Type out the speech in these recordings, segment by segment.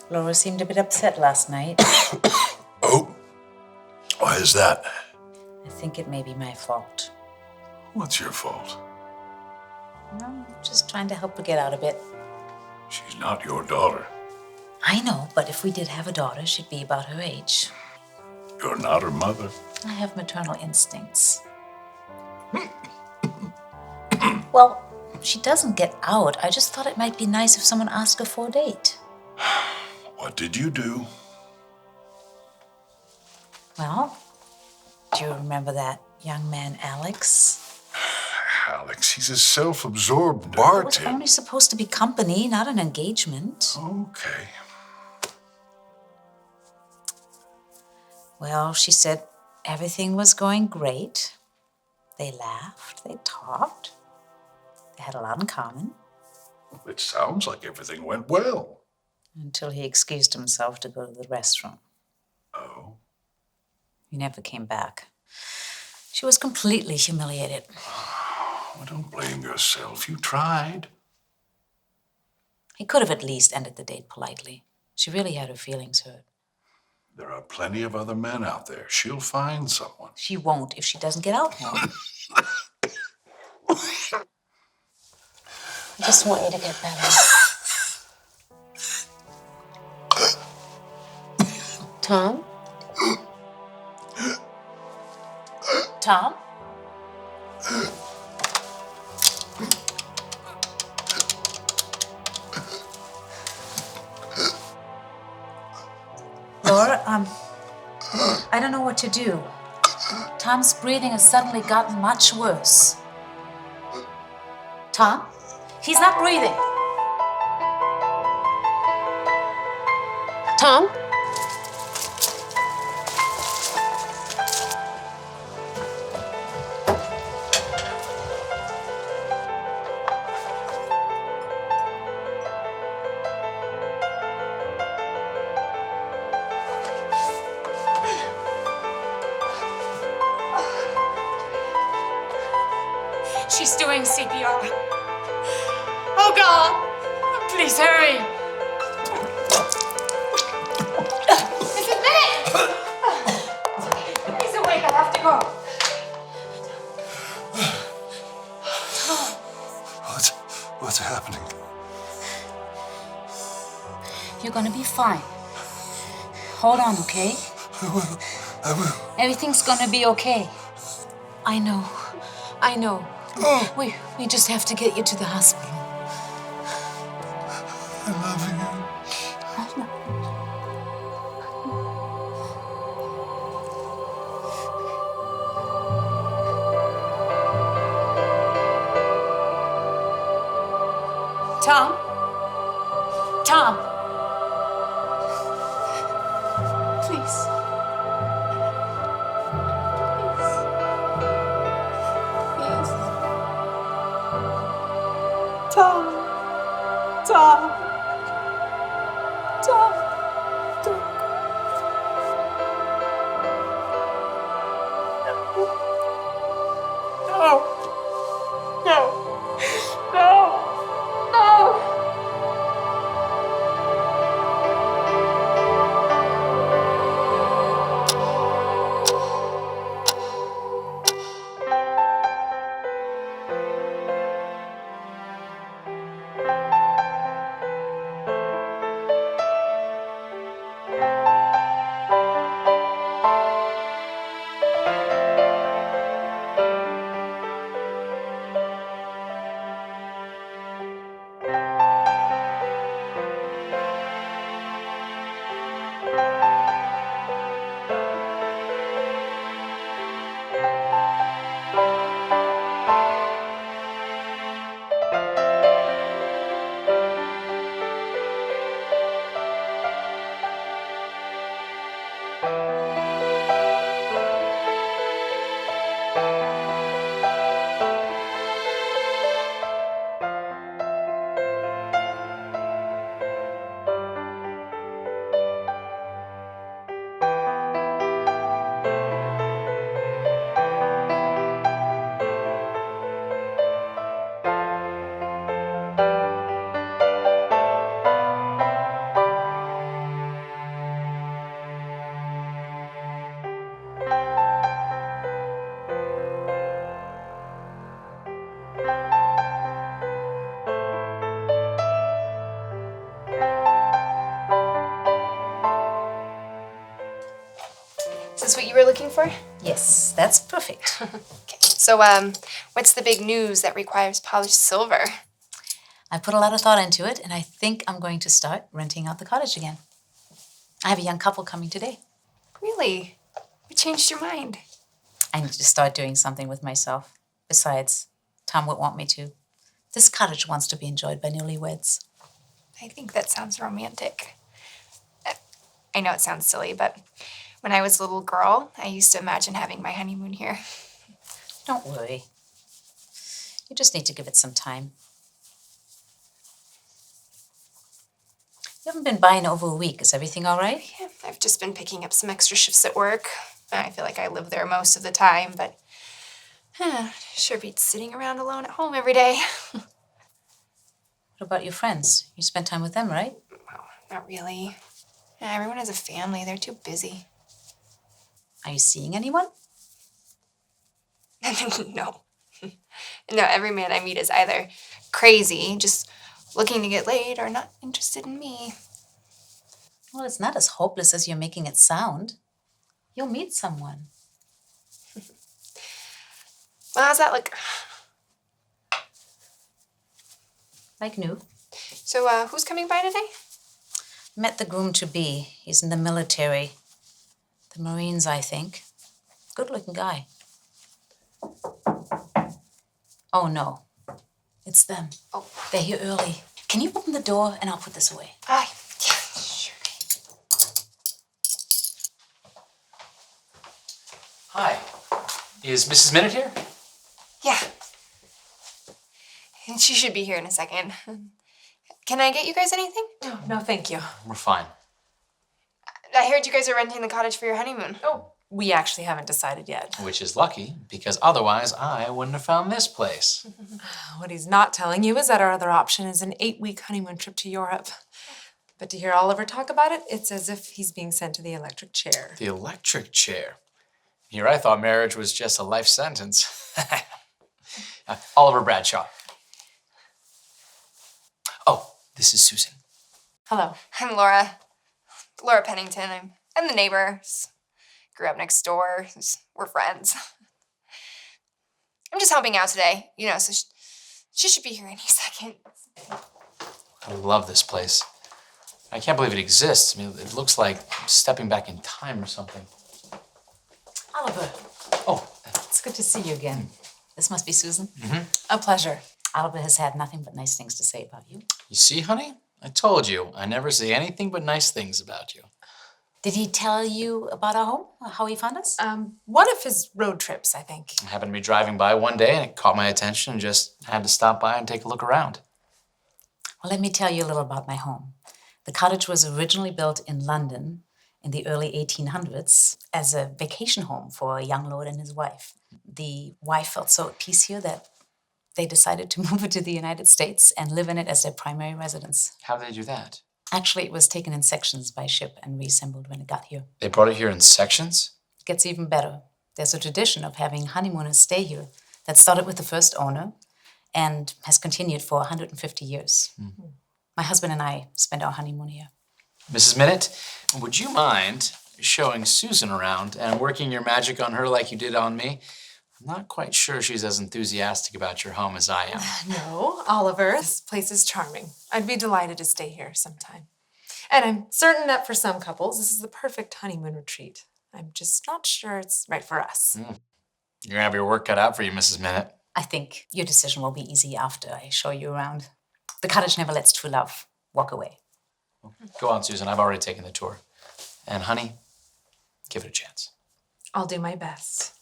Laura seemed a bit upset last night. Oh, why is that? I think it may be my fault. What's your fault? I'm just trying to help her get out a bit. She's not your daughter. I know, but if we did have a daughter, she'd be about her age. You're not her mother. I have maternal instincts. Well, she doesn't get out. I just thought it might be nice if someone asked her for a date. What did you do? Well, do you remember that young man, Alex? Alex, he's a self-absorbed It was bartender. only supposed to be company, not an engagement. Okay. Well, she said everything was going great. They laughed, they talked. They had a lot in common. It sounds like everything went well. Until he excused himself to go to the restroom. Oh? He never came back. She was completely humiliated. Well, don't blame yourself. You tried. He could have at least ended the date politely. She really had her feelings hurt. There are plenty of other men out there. She'll find someone. She won't if she doesn't get out more. I just want you to get better. Tom? Tom? Laura, I don't know what to do. Tom's breathing has suddenly gotten much worse. Tom? He's not breathing. Tom? She's doing CPR. Oh, God. Please hurry. This is me. He's awake. I have to go. What's happening? You're gonna be fine. Hold on, okay? I will. Everything's gonna be okay. I know. Oh, We just have to get you to the hospital. I love you. Tom? Tom? Please. Please. Tom. Tom. Tom. Tom. No. No. No. No. were looking for? Yes, that's perfect. Okay. So, what's the big news that requires polished silver? I put a lot of thought into it, and I think I'm going to start renting out the cottage again. I have a young couple coming today. Really? What changed your mind? I need to start doing something with myself. Besides, Tom would want me to. This cottage wants to be enjoyed by newlyweds. I think that sounds romantic. I know it sounds silly, but when I was a little girl, I used to imagine having my honeymoon here. Don't worry. You just need to give it some time. You haven't been by in over a week. Is everything all right? Yeah, I've just been picking up some extra shifts at work. I feel like I live there most of the time, but sure beats sitting around alone at home every day. What about your friends? You spend time with them, right? Well, not really. Yeah, everyone has a family. They're too busy. Are you seeing anyone? No. No, every man I meet is either crazy, just looking to get laid, or not interested in me. Well, it's not as hopeless as you're making it sound. You'll meet someone. Well, how's that look? Like new. So, who's coming by today? Met the groom-to-be. He's in the military. The Marines, I think. Good-looking guy. Oh, no. It's them. Oh. They're here early. Can you open the door and I'll put this away? Yeah, sure. Hi. Is Mrs. Minute here? Yeah. And she should be here in a second. Can I get you guys anything? No, thank you. We're fine. I heard you guys are renting the cottage for your honeymoon. Oh, we actually haven't decided yet. Which is lucky, because otherwise I wouldn't have found this place. What he's not telling you is that our other option is an 8-week honeymoon trip to Europe. But to hear Oliver talk about it, it's as if he's being sent to the electric chair. The electric chair. Here I thought marriage was just a life sentence. Oliver Bradshaw. Oh, this is Susan. Hello. I'm Laura. Laura Pennington. I'm the neighbor. Grew up next door. We're friends. I'm just helping out today, so she should be here any second. I love this place. I can't believe it exists. I mean, it looks like stepping back in time or something. Oliver, Oh, it's good to see you again. This must be Susan. A pleasure. Oliver has had nothing but nice things to say about you. you see, honey? I told you, I never say anything but nice things about you. Did he tell you about our home? How he found us? One of his road trips, I think. I happened to be driving by one day and it caught my attention and just had to stop by and take a look around. Well, let me tell you a little about my home. The cottage was originally built in London in the early 1800s as a vacation home for a young lord and his wife. The wife felt so at peace here that they decided to move it to the United States and live in it as their primary residence. How did they do that? Actually, it was taken in sections by ship and reassembled when it got here. They brought it here in sections? It gets even better. There's a tradition of having honeymooners stay here that started with the first owner and has continued for 150 years. My husband and I spent our honeymoon here. Mrs. Minute, would you mind showing Susan around and working your magic on her like you did on me? I'm not quite sure she's as enthusiastic about your home as I am. No, Oliver, this place is charming. I'd be delighted to stay here sometime. And I'm certain that for some couples, this is the perfect honeymoon retreat. I'm just not sure it's right for us. You're gonna have your work cut out for you, Mrs. Minute. I think your decision will be easy after I show you around. The cottage never lets true love walk away. Go on, Susan. I've already taken the tour. And honey, give it a chance. I'll do my best.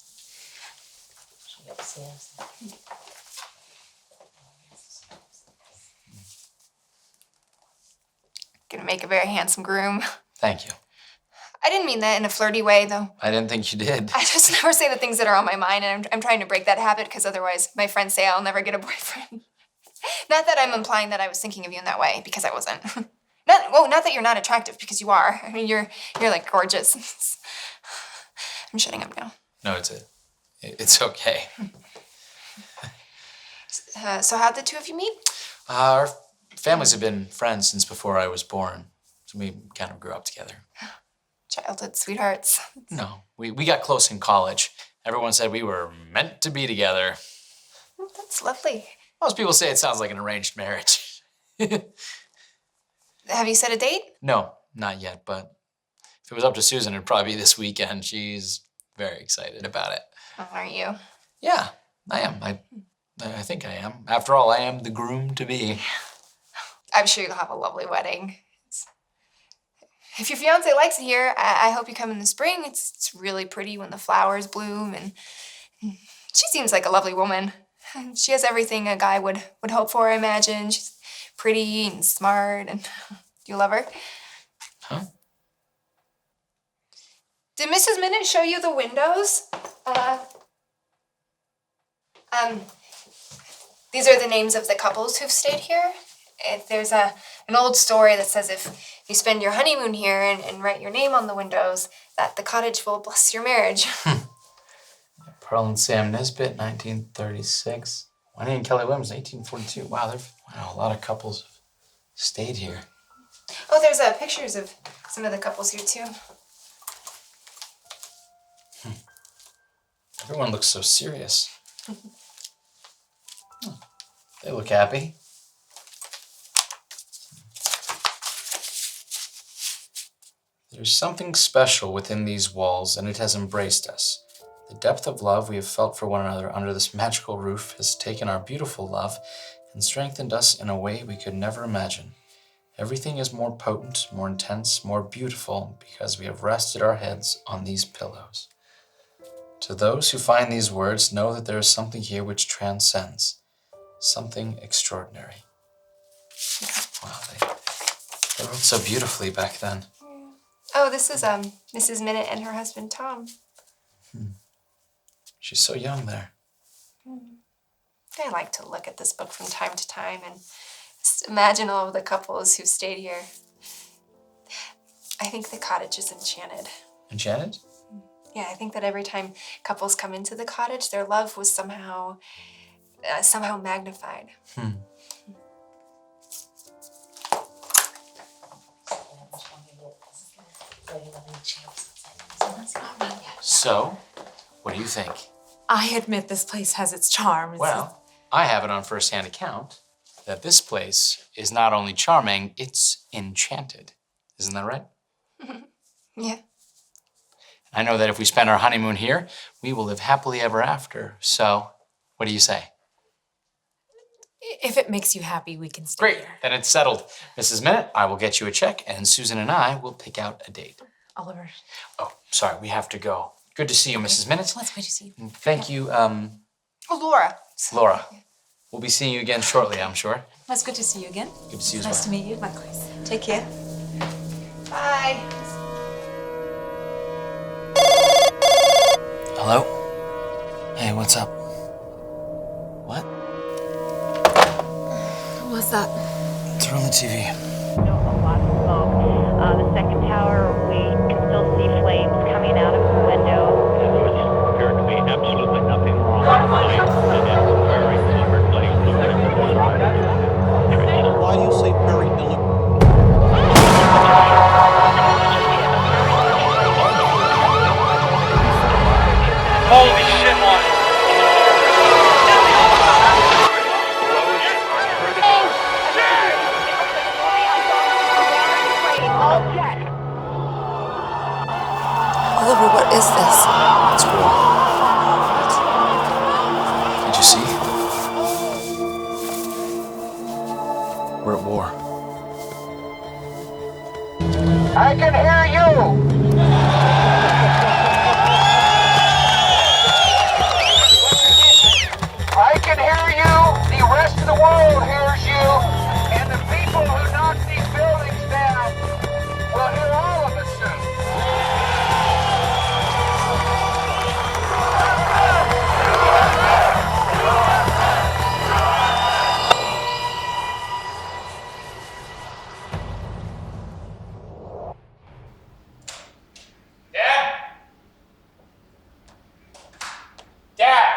Gonna make a very handsome groom. Thank you. I didn't mean that in a flirty way, though. I didn't think you did. I just never say the things that are on my mind, and I'm trying to break that habit because otherwise my friends say I'll never get a boyfriend. Not that I'm implying that I was thinking of you in that way, because I wasn't. Not that you're not attractive, because you are. I mean, you're like gorgeous. I'm shutting up now. No, it's okay. So how'd the two of you meet? Our families have been friends since before I was born. So we kind of grew up together. Childhood sweethearts. No, we got close in college. Everyone said we were meant to be together. Oh, that's lovely. Most people say it sounds like an arranged marriage. Have you set a date? No, not yet, but if it was up to Susan, it'd probably be this weekend. She's very excited about it. Oh, aren't you? Yeah, I am. I think I am. After all, I am the groom-to-be. I'm sure you'll have a lovely wedding. If your fiance likes it here, I hope you come in the spring. It's really pretty when the flowers bloom, and she seems like a lovely woman. She has everything a guy would hope for, I imagine. She's pretty and smart, and do you love her? Huh? Did Mrs. Minute show you the windows? These are the names of the couples who've stayed here. There's an old story that says if you spend your honeymoon here and write your name on the windows, that the cottage will bless your marriage. Pearl and Sam Nisbet, 1936. Winnie and Kelly Williams, 1842. Wow, a lot of couples have stayed here. Oh, there's pictures of some of the couples here too. Everyone looks so serious. They look happy. There's something special within these walls, and it has embraced us. The depth of love we have felt for one another under this magical roof has taken our beautiful love and strengthened us in a way we could never imagine. Everything is more potent, more intense, more beautiful because we have rested our heads on these pillows. To those who find these words, know that there is something here which transcends, something extraordinary. Wow, they wrote so beautifully back then. Oh, this is Mrs. Minute and her husband Tom. She's so young there. I like to look at this book from time to time and just imagine all of the couples who've stayed here. I think the cottage is enchanted. Enchanted? Yeah, I think that every time couples come into the cottage, their love was somehow magnified. So, what do you think? I admit this place has its charm. Well, I have it on first-hand account that this place is not only charming, it's enchanted. Isn't that right? Yeah. I know that if we spend our honeymoon here, we will live happily ever after. So, what do you say? If it makes you happy, we can stay Great, here. then it's settled. Mrs. Minute, I will get you a check, and Susan and I will pick out a date. Oliver. Oh, sorry, we have to go. Good to see you, Mrs. Minute. Well, it's good to see you. Thank you, Oh, Laura. Laura. We'll be seeing you again shortly, I'm sure. Well, it's good to see you again. Good to see you as Nice to well. meet you. Likewise. Take care. Bye. Hello? Hey, what's up? What? What's that? Turn on the TV. A lot of smoke. The second tower, we can still see flames coming out of the window. Appear to be absolutely nothing wrong with the light. It is very deliberately Why do you say very deliberate? Holy shit, man! Oliver, what is this? It's war. Did you see? We're at war. I can hear you! I can hear you, the rest of the world hears you, and the people who knock these buildings down will hear all of us soon. Dad? Dad!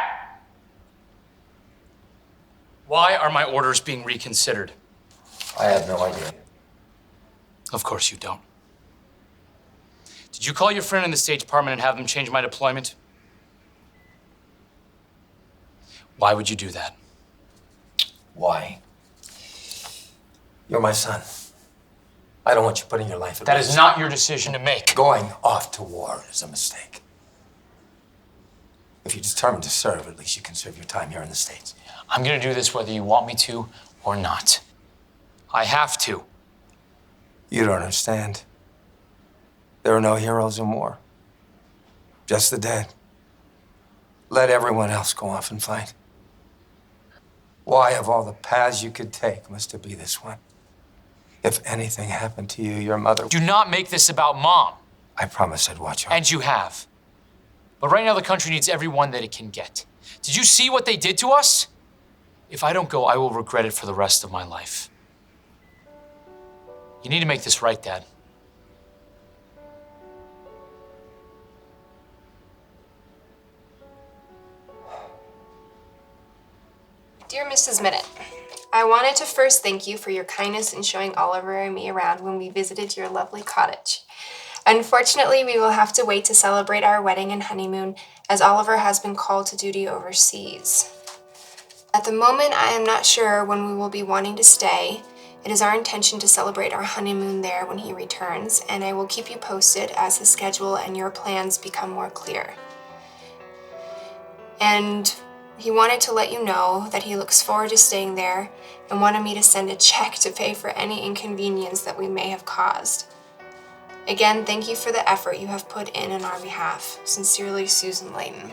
Why are my orders being reconsidered? I have no idea. Of course you don't. Did you call your friend in the State Department and have them change my deployment? Why would you do that? Why? You're my son. I don't want you putting your life at That risk. is not your decision to make. Going off to war is a mistake. If you're determined to serve, at least you can serve your time here in the States. I'm gonna do this whether you want me to or not. I have to. You don't understand. There are no heroes in war. Just the dead. Let everyone else go off and fight. Why, of all the paths you could take, must it be this one? If anything happened to you, your mother... Do not make this about Mom. I promised I'd watch her. And you have. But right now the country needs everyone that it can get. Did you see what they did to us? If I don't go, I will regret it for the rest of my life. You need to make this right, Dad. Dear Mrs. Minute, I wanted to first thank you for your kindness in showing Oliver and me around when we visited your lovely cottage. Unfortunately, we will have to wait to celebrate our wedding and honeymoon as Oliver has been called to duty overseas. At the moment, I am not sure when we will be wanting to stay. It is our intention to celebrate our honeymoon there when he returns, and I will keep you posted as the schedule and your plans become more clear. And he wanted to let you know that he looks forward to staying there and wanted me to send a check to pay for any inconvenience that we may have caused. Again, thank you for the effort you have put in on our behalf. Sincerely, Susan Layton.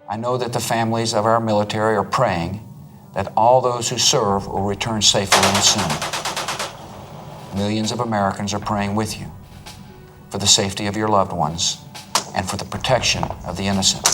I know that the families of our military are praying that all those who serve will return safely and soon. Millions of Americans are praying with you for the safety of your loved ones and for the protection of the innocent.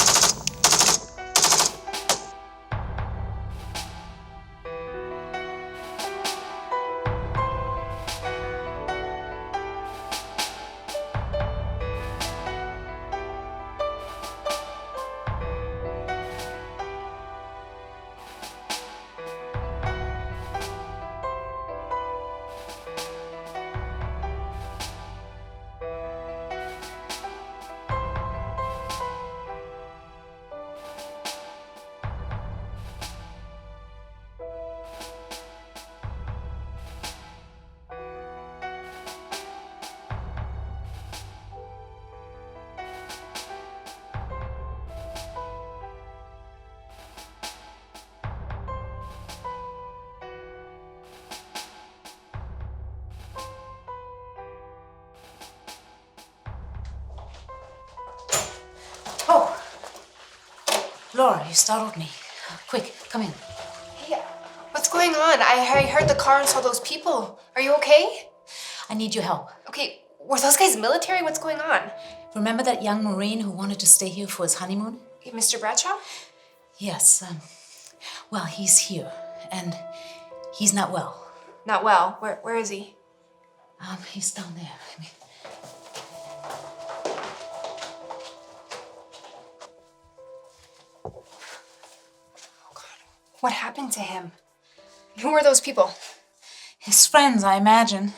Oh, Laura, you startled me. Quick, come in. Hey, what's going on? I heard the car and saw those people. Are you okay? I need your help. Okay, were those guys military? What's going on? Remember that young Marine who wanted to stay here for his honeymoon? Mr. Bradshaw? Yes, well, he's here, and he's not well. Not well. Where is he? He's down there. What happened to him? Who were those people? His friends, I imagine.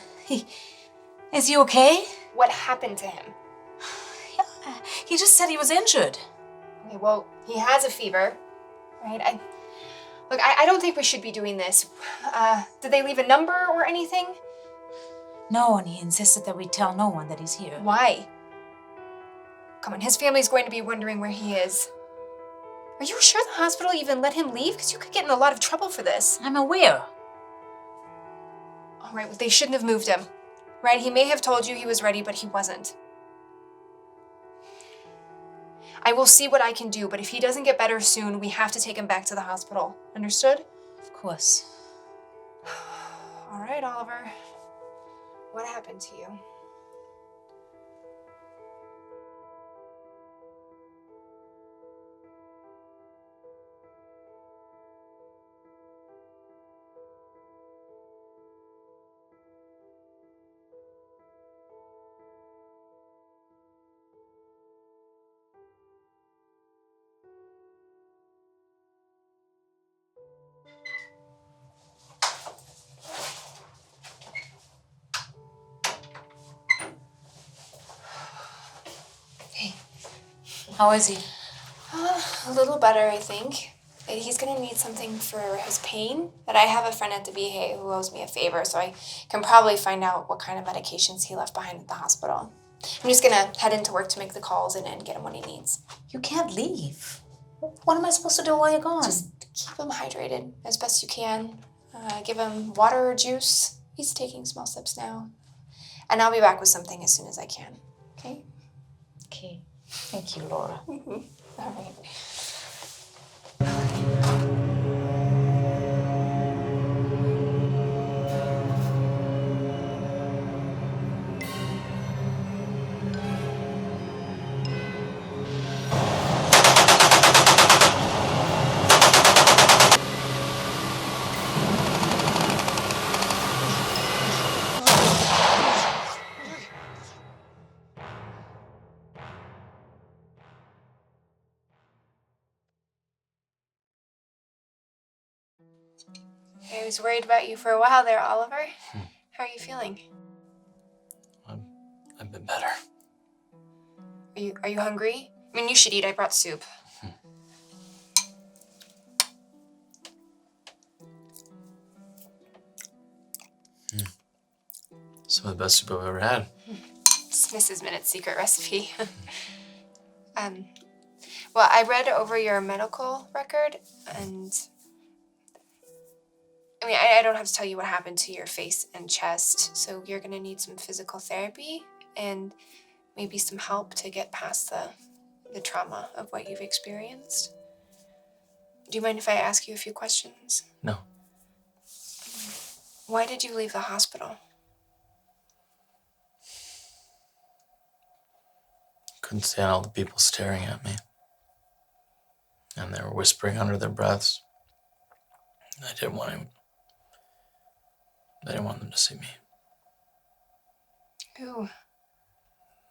Is he okay? What happened to him? He just said he was injured. Okay, well, he has a fever, right? I don't think we should be doing this. Did they leave a number or anything? No, and he insisted that we tell no one that he's here. Why? Come on, his family's going to be wondering where he is. Are you sure the hospital even let him leave? Because you could get in a lot of trouble for this. I'm aware. All right, well, they shouldn't have moved him, right? He may have told you he was ready, but he wasn't. I will see what I can do, but if he doesn't get better soon, we have to take him back to the hospital. Understood? Of course. All right, Oliver. What happened to you? How is he? A little better, I think. He's gonna need something for his pain. But I have a friend at the VA who owes me a favor, so I can probably find out what kind of medications he left behind at the hospital. I'm just gonna head into work to make the calls and get him what he needs. You can't leave. What am I supposed to do while you're gone? Just keep him hydrated as best you can. Give him water or juice. He's taking small sips now. And I'll be back with something as soon as I can. Okay? Okay. Thank you, Laura. All right. I was worried about you for a while there, Oliver. How are you feeling? I've been better. Are you hungry? I mean, you should eat. I brought soup. Some of the best soup I've ever had. It's Mrs. Minute's secret recipe. Well, I read over your medical record, and I mean, I don't have to tell you what happened to your face and chest, so you're gonna need some physical therapy and maybe some help to get past the trauma of what you've experienced. Do you mind if I ask you a few questions? No. Why did you leave the hospital? Couldn't stand all the people staring at me. And they were whispering under their breaths. I didn't want them to see me. Who?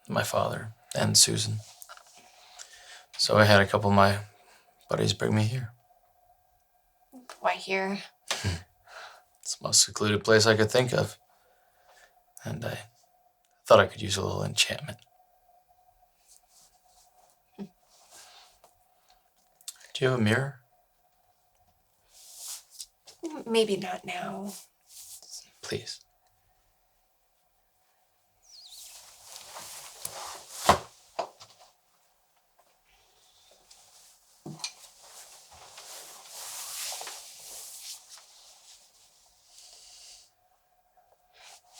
My father and Susan. So I had a couple of my buddies bring me here. Why here? It's the most secluded place I could think of. And I thought I could use a little enchantment. Do you have a mirror? Maybe not now. Please.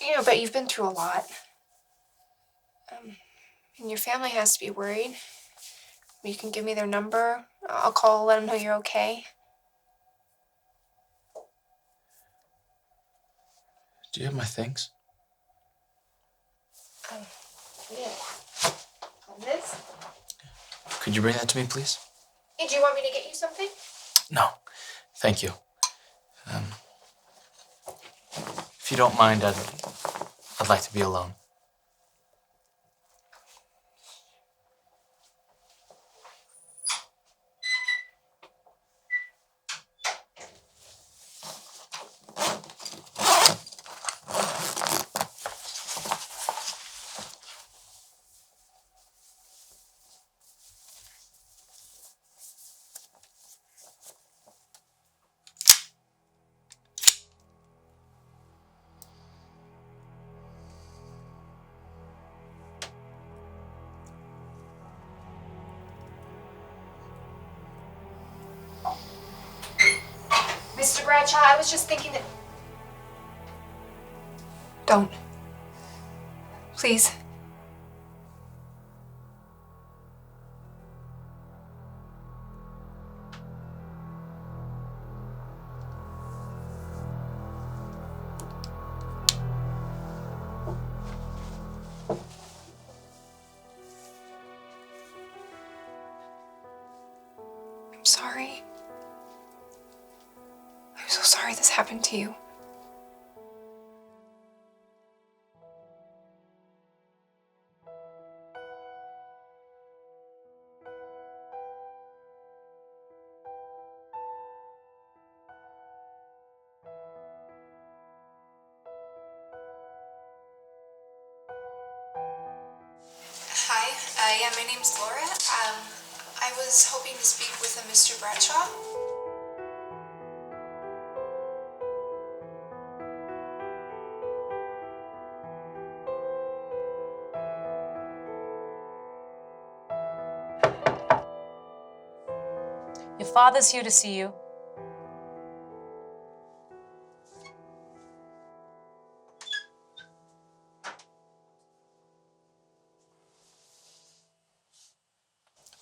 You know, but you've been through a lot. And your family has to be worried. You can give me their number. I'll call, let them know you're okay. Do you have my things? Yeah. And this? Could you bring that to me, please? Hey, do you want me to get you something? No, thank you. If you don't mind, I'd like to be alone. Mr. Bradshaw, I was just thinking that... Don't. Please. I'm sorry. I'm so sorry this happened to you. Hi, yeah, my name's Laura. I was hoping to speak with a Mr. Bradshaw. Your father's here to see you.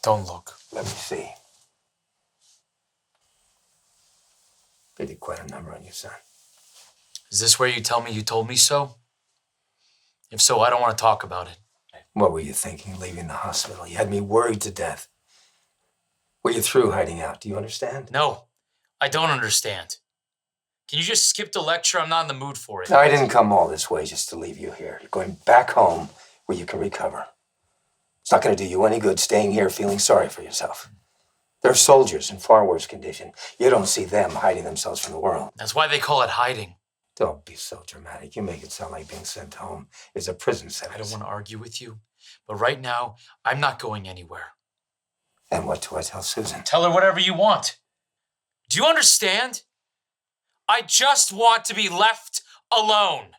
Don't look. Let me see. They did quite a number on you, son. Is this where you tell me you told me so? If so, I don't want to talk about it. What were you thinking leaving the hospital? You had me worried to death. Were you through hiding out? Do you understand? No, I don't understand. Can you just skip the lecture? I'm not in the mood for it. No, I didn't come all this way just to leave you here. You're going back home where you can recover. It's not going to do you any good staying here feeling sorry for yourself. There are soldiers in far worse condition. You don't see them hiding themselves from the world. That's why they call it hiding. Don't be so dramatic. You make it sound like being sent home is a prison sentence. I don't want to argue with you, but right now, I'm not going anywhere. And what do I tell Susan? Tell her whatever you want. Do you understand? I just want to be left alone.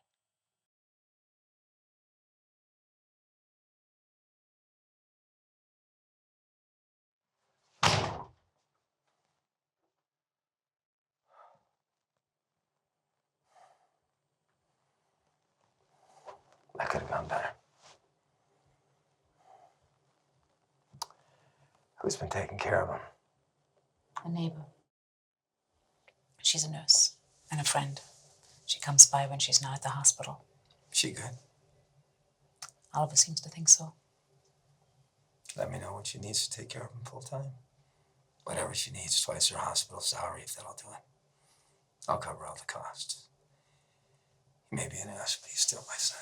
I could have gone better. Who's been taking care of him? A neighbor. She's a nurse and a friend. She comes by when she's not at the hospital. She good? Oliver seems to think so. Let me know what she needs to take care of him full time. Whatever she needs, twice her hospital salary, if that'll do it. I'll cover all the costs. He may be an ass, but he's still my son.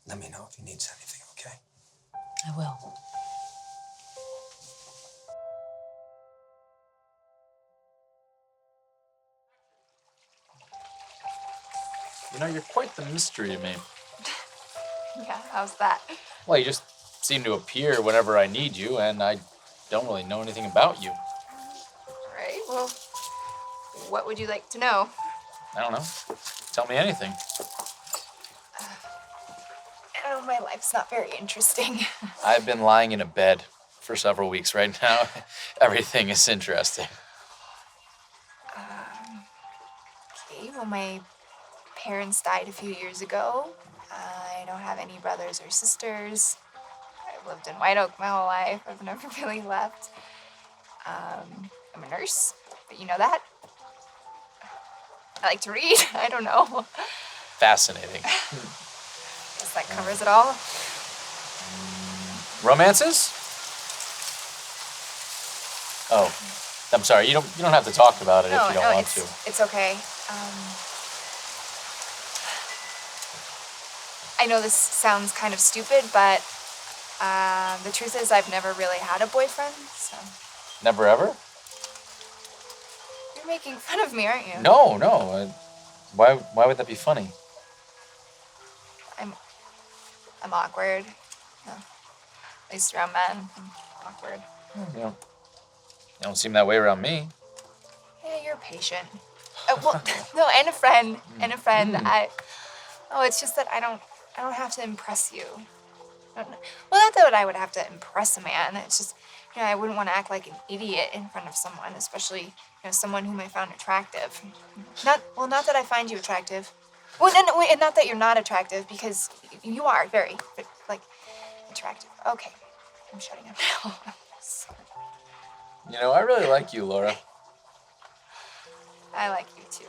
Let me know if he needs anything, okay? I will. You know, you're quite the mystery to me. Yeah, how's that? Well, you just seem to appear whenever I need you, and I don't really know anything about you. Right, well, what would you like to know? I don't know. Tell me anything. I don't know, my life's not very interesting. I've been lying in a bed for several weeks right now. Everything is interesting. Okay, well, my parents died a few years ago. I don't have any brothers or sisters. I've lived in White Oak my whole life. I've never really left. I'm a nurse, but you know that. I like to read. I don't know. Fascinating. Guess that covers it all. Romances? Oh, I'm sorry. You don't have to talk about it if you don't want to. It's okay. I know this sounds kind of stupid, but the truth is I've never really had a boyfriend, so. Never ever? You're making fun of me, aren't you? No. Why would that be funny? I'm awkward. No. At least around men, I'm awkward. You don't seem that way around me. Yeah, you're patient. Well, no, and a friend. It's just that I don't have to impress you. Well, not that I would have to impress a man. It's just, I wouldn't want to act like an idiot in front of someone, especially, someone whom I found attractive. Not that I find you attractive. Well, no, and not that you're not attractive, because you are very, attractive. Okay, I'm shutting up now. I really like you, Laura. I like you too.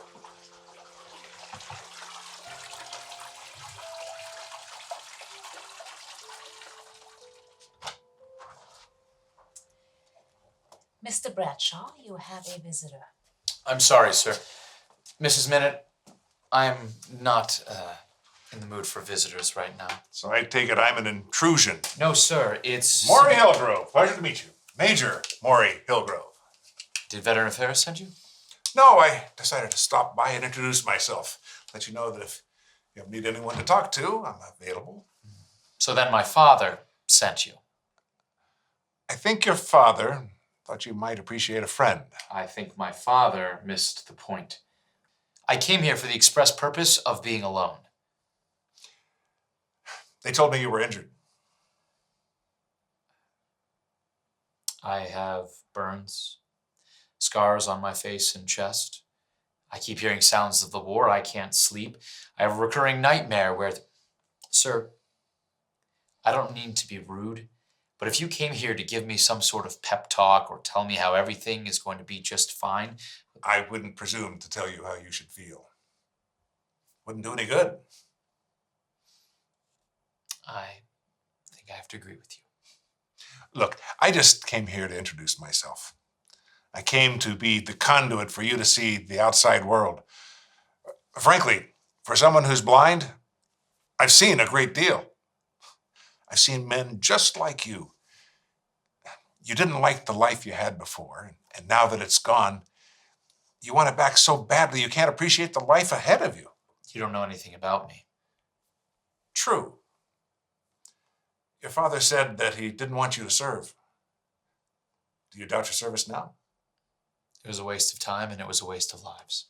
Mr. Bradshaw, you have a visitor. I'm sorry, sir. Mrs. Minute, I'm not in the mood for visitors right now. So I take it I'm an intrusion. No, sir. It's... Maury Hillgrove. Pleasure to meet you. Major Maury Hillgrove. Did Veteran Affairs send you? No, I decided to stop by and introduce myself. Let you know that if you need anyone to talk to, I'm available. So then my father sent you. I think your father thought you might appreciate a friend. I think my father missed the point. I came here for the express purpose of being alone. They told me you were injured. I have burns, scars on my face and chest. I keep hearing sounds of the war. I can't sleep. I have a recurring nightmare where... Sir, I don't mean to be rude, but if you came here to give me some sort of pep talk or tell me how everything is going to be just fine... I wouldn't presume to tell you how you should feel. Wouldn't do any good. I think I have to agree with you. Look, I just came here to introduce myself. I came to be the conduit for you to see the outside world. Frankly, for someone who's blind, I've seen a great deal. I've seen men just like you. You didn't like the life you had before, and now that it's gone, you want it back so badly you can't appreciate the life ahead of you. You don't know anything about me. True. Your father said that he didn't want you to serve. Do you doubt your service now? It was a waste of time and it was a waste of lives.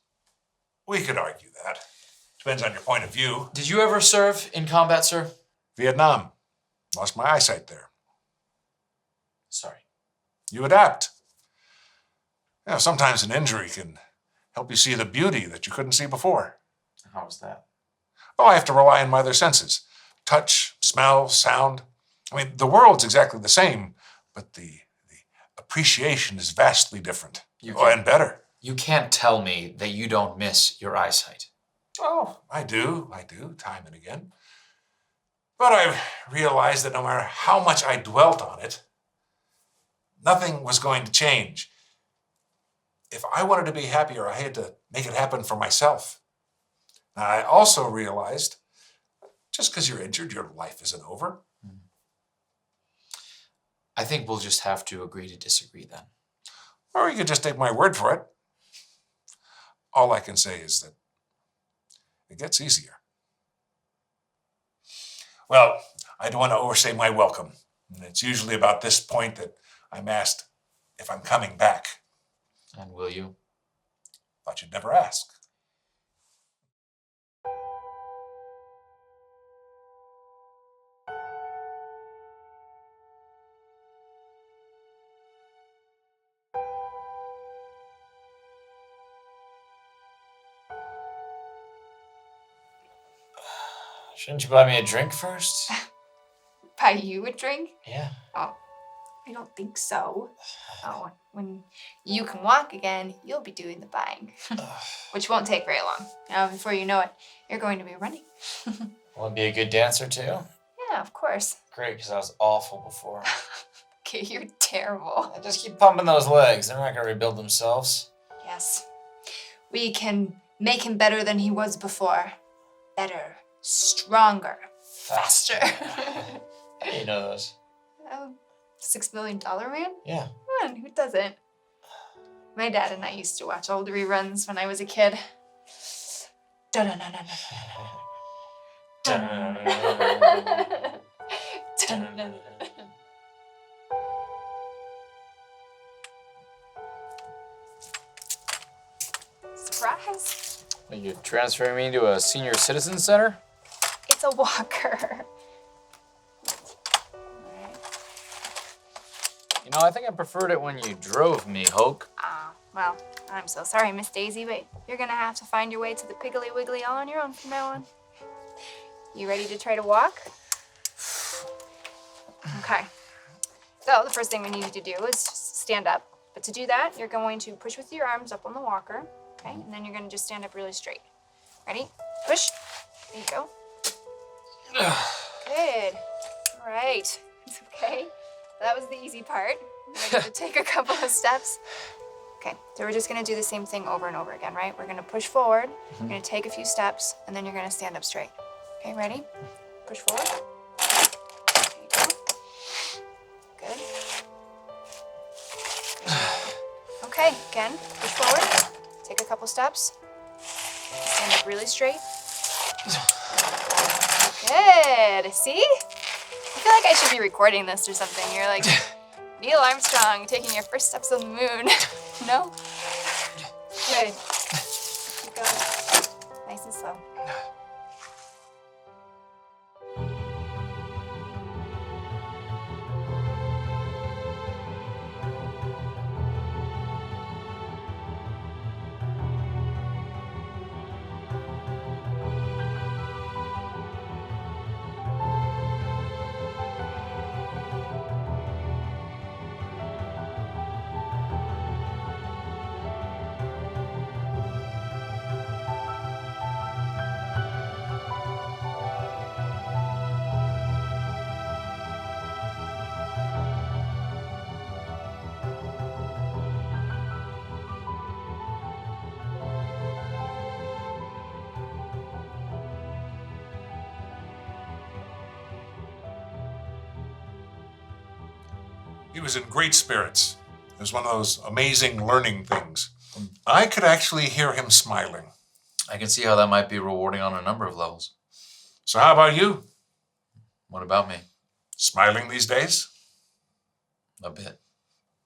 We could argue that. Depends on your point of view. Did you ever serve in combat, sir? Vietnam. Lost my eyesight there. Sorry. You adapt. You know, sometimes an injury can help you see the beauty that you couldn't see before. How was that? Oh, I have to rely on my other senses. Touch, smell, sound. I mean, the world's exactly the same, but the appreciation is vastly different. And better. You can't tell me that you don't miss your eyesight. Oh, I do, time and again. But I've realized that no matter how much I dwelt on it, nothing was going to change. If I wanted to be happier, I had to make it happen for myself. Now, I also realized, just because you're injured, your life isn't over. I think we'll just have to agree to disagree then. Or you could just take my word for it. All I can say is that it gets easier. Well, I don't want to overstay my welcome. And it's usually about this point that I'm asked if I'm coming back. And will you? Thought you'd never ask. Shouldn't you buy me a drink first? Buy you a drink? Yeah. Oh, I don't think so. Oh, when you can walk again, you'll be doing the buying, which won't take very long. Now, before you know it, you're going to be running. Want to be a good dancer too? Yeah, of course. Great, because I was awful before. Okay, you're terrible. I just keep pumping those legs. They're not going to rebuild themselves. Yes. We can make him better than he was before. Better, stronger, faster. How do you know those? Oh, $6 Million Man? Yeah. Come on, who doesn't? My dad and I used to watch old reruns when I was a kid. Surprise! Are you transferring me to a senior citizen center? It's a walker. You know, I think I preferred it when you drove me, Hoke. Well, I'm so sorry, Miss Daisy, but you're gonna have to find your way to the Piggly Wiggly all on your own from now on. You ready to try to walk? Okay. So the first thing we need you to do is stand up. But to do that, you're going to push with your arms up on the walker, okay? And then you're gonna just stand up really straight. Ready? Push. There you go. Good. All right. It's okay. That was the easy part. Ready to take a couple of steps? Okay, so we're just gonna do the same thing over and over again, right? We're gonna push forward, you're gonna take a few steps, and then you're gonna stand up straight. Okay, ready? Push forward. There you go. Good. Okay, again, push forward, take a couple steps, stand up really straight. Good, see? I feel like I should be recording this or something. You're like Neil Armstrong taking your first steps on the moon. No? Good. Keep going. Nice and slow. He was in great spirits. It was one of those amazing learning things. I could actually hear him smiling. I can see how that might be rewarding on a number of levels. So how about you? What about me? Smiling these days? A bit.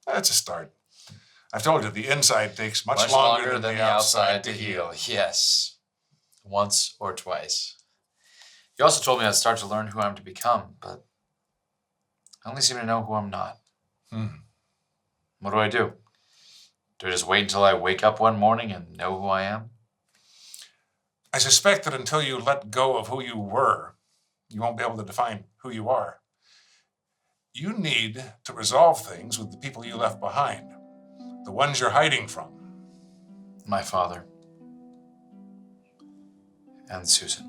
That's a start. I've told you, the inside takes much longer than the outside to heal. Yes. Once or twice. You also told me I'd start to learn who I'm to become, but I only seem to know who I'm not. What do? Do I just wait until I wake up one morning and know who I am? I suspect that until you let go of who you were, you won't be able to define who you are. You need to resolve things with the people you left behind, the ones you're hiding from. My father. And Susan.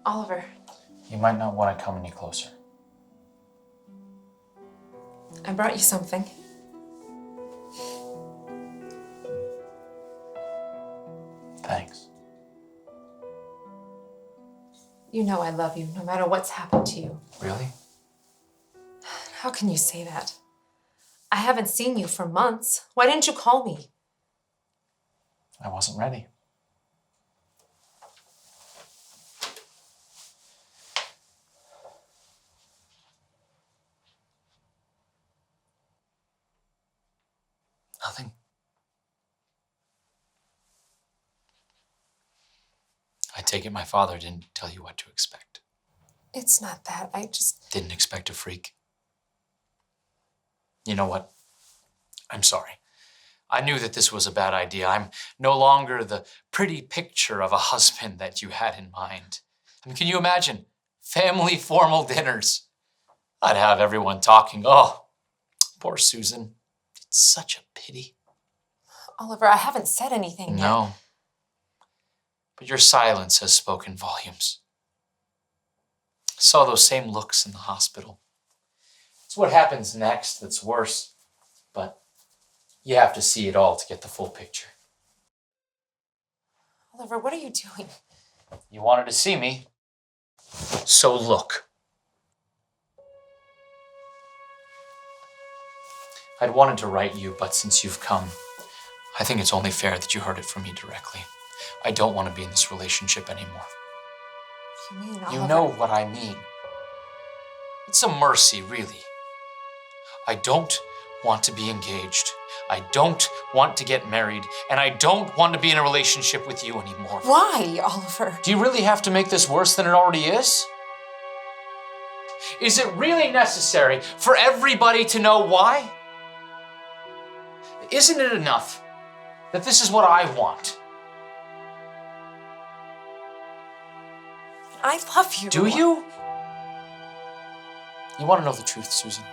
Oliver, You might not want to come any closer. I brought you something. Thanks. You know I love you, no matter what's happened to you. Really? How can you say that? I haven't seen you for months. Why didn't you call me? I wasn't ready. Nothing. I take it my father didn't tell you what to expect. It's not that. I just... Didn't expect a freak. You know what? I'm sorry. I knew that this was a bad idea. I'm no longer the pretty picture of a husband that you had in mind. I mean, can you imagine? Family formal dinners. I'd have everyone talking. Oh, poor Susan. It's such a pity. Oliver, I haven't said anything yet. No. But your silence has spoken volumes. I saw those same looks in the hospital. It's what happens next that's worse. But you have to see it all to get the full picture. Oliver, what are you doing? You wanted to see me, so look. I'd wanted to write you, but since you've come, I think it's only fair that you heard it from me directly. I don't want to be in this relationship anymore. You mean, Oliver? You know what I mean. It's a mercy, really. I don't want to be engaged. I don't want to get married. And I don't want to be in a relationship with you anymore. Why, Oliver? Do you really have to make this worse than it already is? Is it really necessary for everybody to know why? Isn't it enough that this is what I want? I love you. Do you? You want to know the truth, Susan?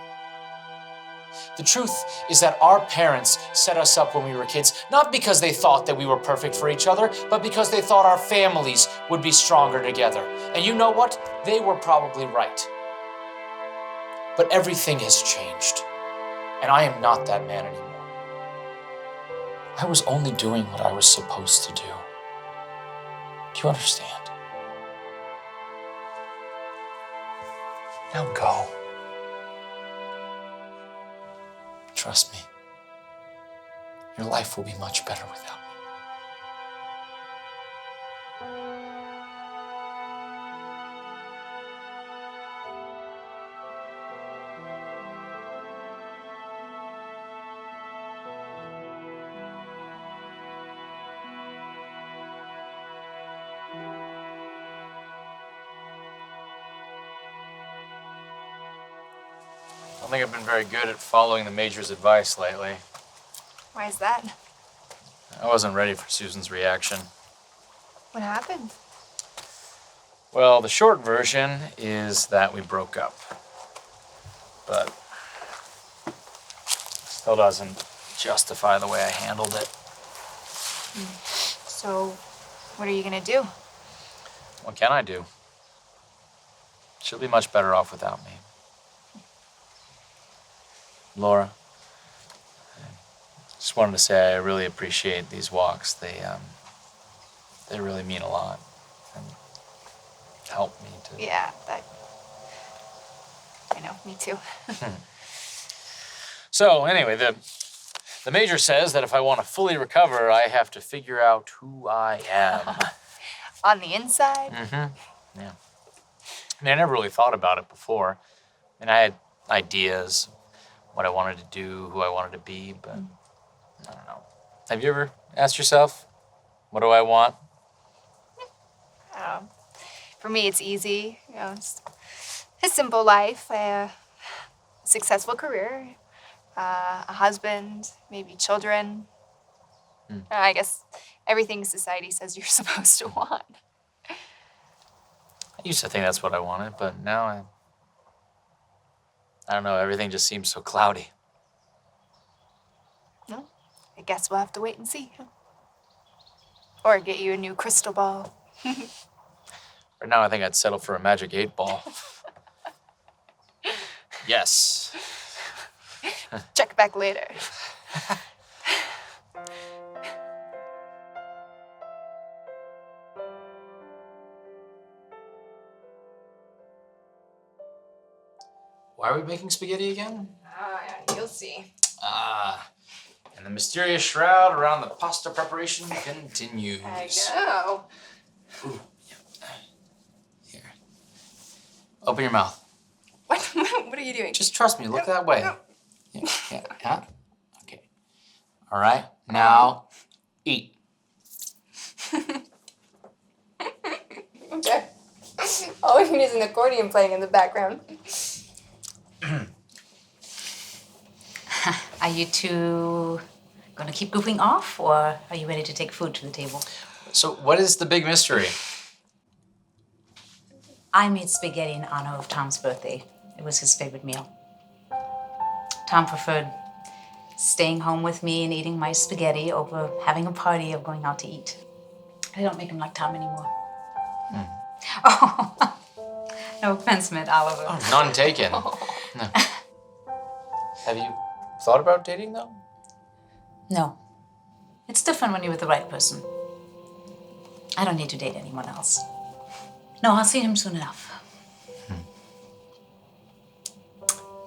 The truth is that our parents set us up when we were kids, not because they thought that we were perfect for each other, but because they thought our families would be stronger together. And you know what? They were probably right. But everything has changed, and I am not that man anymore. I was only doing what I was supposed to do. Do you understand? Now go. Trust me. Your life will be much better without me. don't think I've been very good at following the Major's advice lately. Why is that? I wasn't ready for Susan's reaction. What happened? Well, the short version is that we broke up. But still doesn't justify the way I handled it. So, what are you gonna do? What can I do? She'll be much better off without me. Laura, I just wanted to say I really appreciate these walks. They really mean a lot and help me to. Yeah, that. I know, me too. So anyway, the Major says that if I want to fully recover, I have to figure out who I am. On the inside? Mm-hmm. Yeah. I mean, I never really thought about it before. I mean, I had ideas, what I wanted to do, who I wanted to be, but I don't know. Have you ever asked yourself, what do I want? For me, it's easy. You know, it's a simple life, a successful career, a husband, maybe children. I guess everything society says you're supposed to want. I used to think that's what I wanted, but now I don't know, everything just seems so cloudy. No, I guess we'll have to wait and see. Or get you a new crystal ball. Right now, I think I'd settle for a magic 8-ball. Yes. Check back later. Why are we making spaghetti again? You'll see. And the mysterious shroud around the pasta preparation continues. I know. Ooh, yeah. Here. Open your mouth. What? What are you doing? Just trust me. Look that way. Yeah. Okay. All right. Now, eat. Okay. All we need is an accordion playing in the background. Are you two going to keep goofing off, or are you ready to take food to the table? So, what is the big mystery? I made spaghetti in honor of Tom's birthday. It was his favorite meal. Tom preferred staying home with me and eating my spaghetti over having a party or going out to eat. I don't make him like Tom anymore. Oh, no offense meant, Oliver. Oh, none taken. No. Have you thought about dating, though? No. It's different when you're with the right person. I don't need to date anyone else. No, I'll see him soon enough.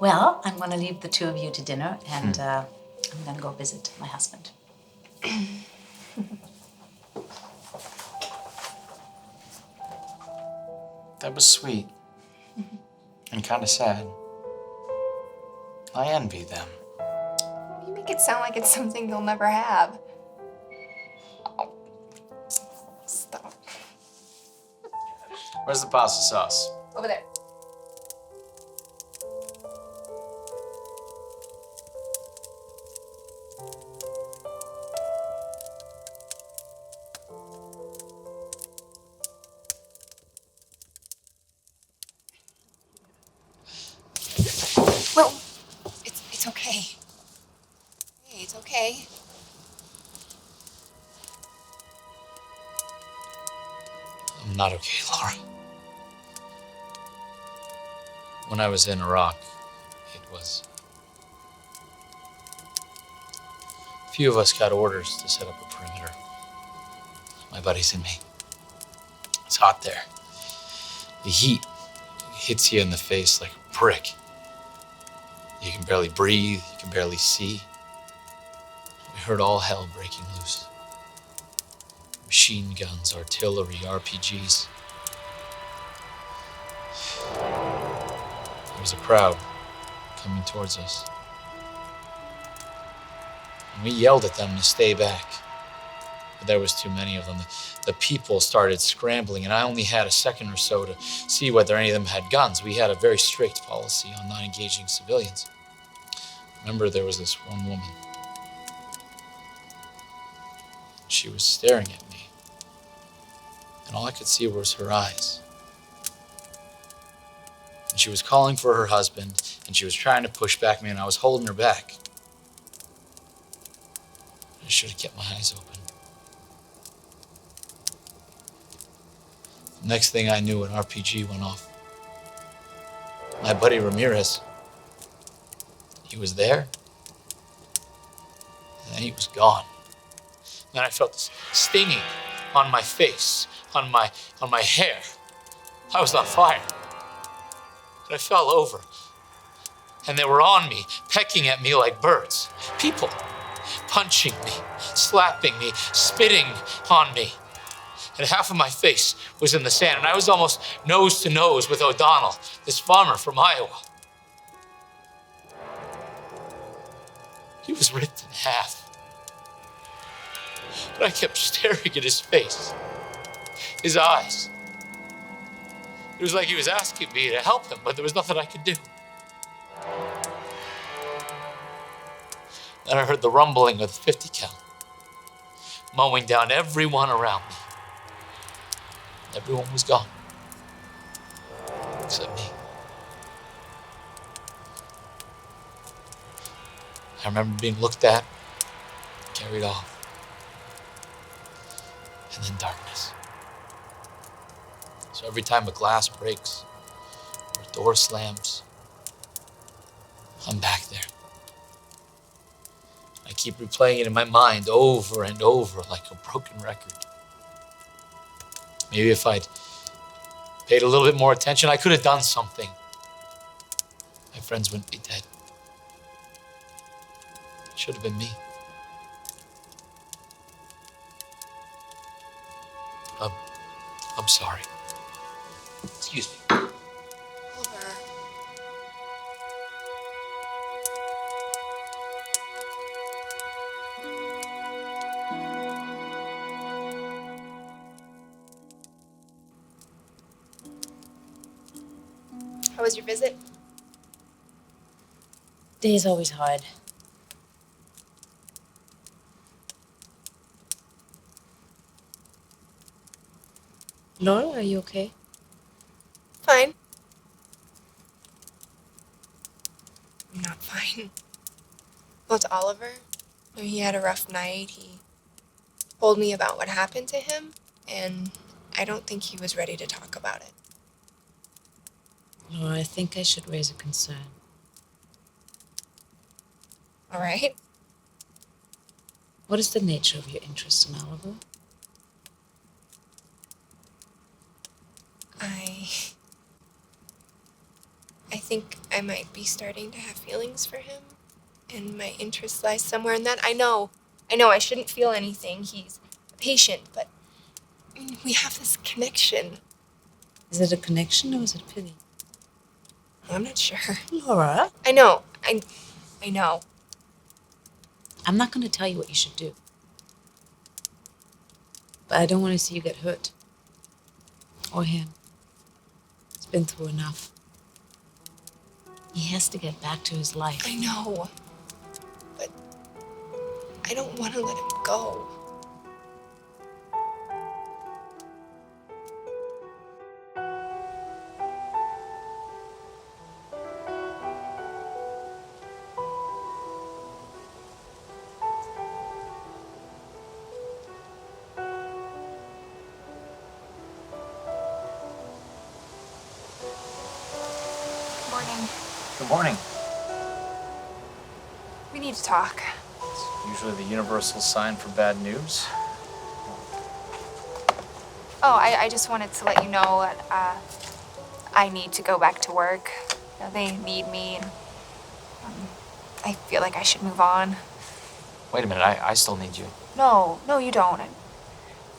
Well, I'm going to leave the two of you to dinner, and I'm going to go visit my husband. That was sweet. And kind of sad. I envy them. You make it sound like it's something you'll never have. Oh. Stop. Where's the pasta sauce? Over there. Well, it's okay. Hey, it's okay. I'm not okay, Laura. When I was in Iraq, it was... A few of us got orders to set up a perimeter. My buddies and me. It's hot there. The heat hits you in the face like a brick. You can barely breathe, you can barely see. We heard all hell breaking loose. Machine guns, artillery, RPGs. There was a crowd coming towards us. And we yelled at them to stay back. But there was too many of them. The people started scrambling, and I only had a second or so to see whether any of them had guns. We had a very strict policy on not engaging civilians. Remember, there was this one woman. She was staring at me, and all I could see was her eyes. And she was calling for her husband, and she was trying to push back me, and I was holding her back. I should have kept my eyes open. The next thing I knew, an RPG went off. My buddy Ramirez, he was there, and then he was gone. Then I felt this stinging on my face, on my hair. I was on fire. And I fell over. And they were on me, pecking at me like birds. People punching me, slapping me, spitting on me. And half of my face was in the sand, and I was almost nose to nose with O'Donnell, this farmer from Iowa. He was ripped in half. But I kept staring at his face, his eyes. It was like he was asking me to help him, but there was nothing I could do. Then I heard the rumbling of the 50 cal, mowing down everyone around me. Everyone was gone, except me. I remember being looked at, carried off, and then darkness. So every time a glass breaks or a door slams, I'm back there. I keep replaying it in my mind over and over like a broken record. Maybe if I'd paid a little bit more attention, I could have done something. My friends wouldn't be dead. It should have been me. I'm sorry. Excuse me. Oliver. How was your visit? Day's always hard. Laura, are you okay? Fine. I'm not fine. Well, it's Oliver. He had a rough night. He told me about what happened to him, and I don't think he was ready to talk about it. Laura, I think I should raise a concern. All right? What is the nature of your interest in Oliver? I think I might be starting to have feelings for him, and my interest lies somewhere in that. I know I shouldn't feel anything. He's a patient, but we have this connection. Is it a connection or is it pity? I'm not sure. Laura? I know. I know. I'm not going to tell you what you should do. But I don't want to see you get hurt. Or him. He's been through enough. He has to get back to his life. I know. But I don't want to let him go. Morning. Good morning. We need to talk. It's usually the universal sign for bad news. Oh, I just wanted to let you know that I need to go back to work. You know, they need me, and I feel like I should move on. Wait a minute, I still need you. No, you don't. And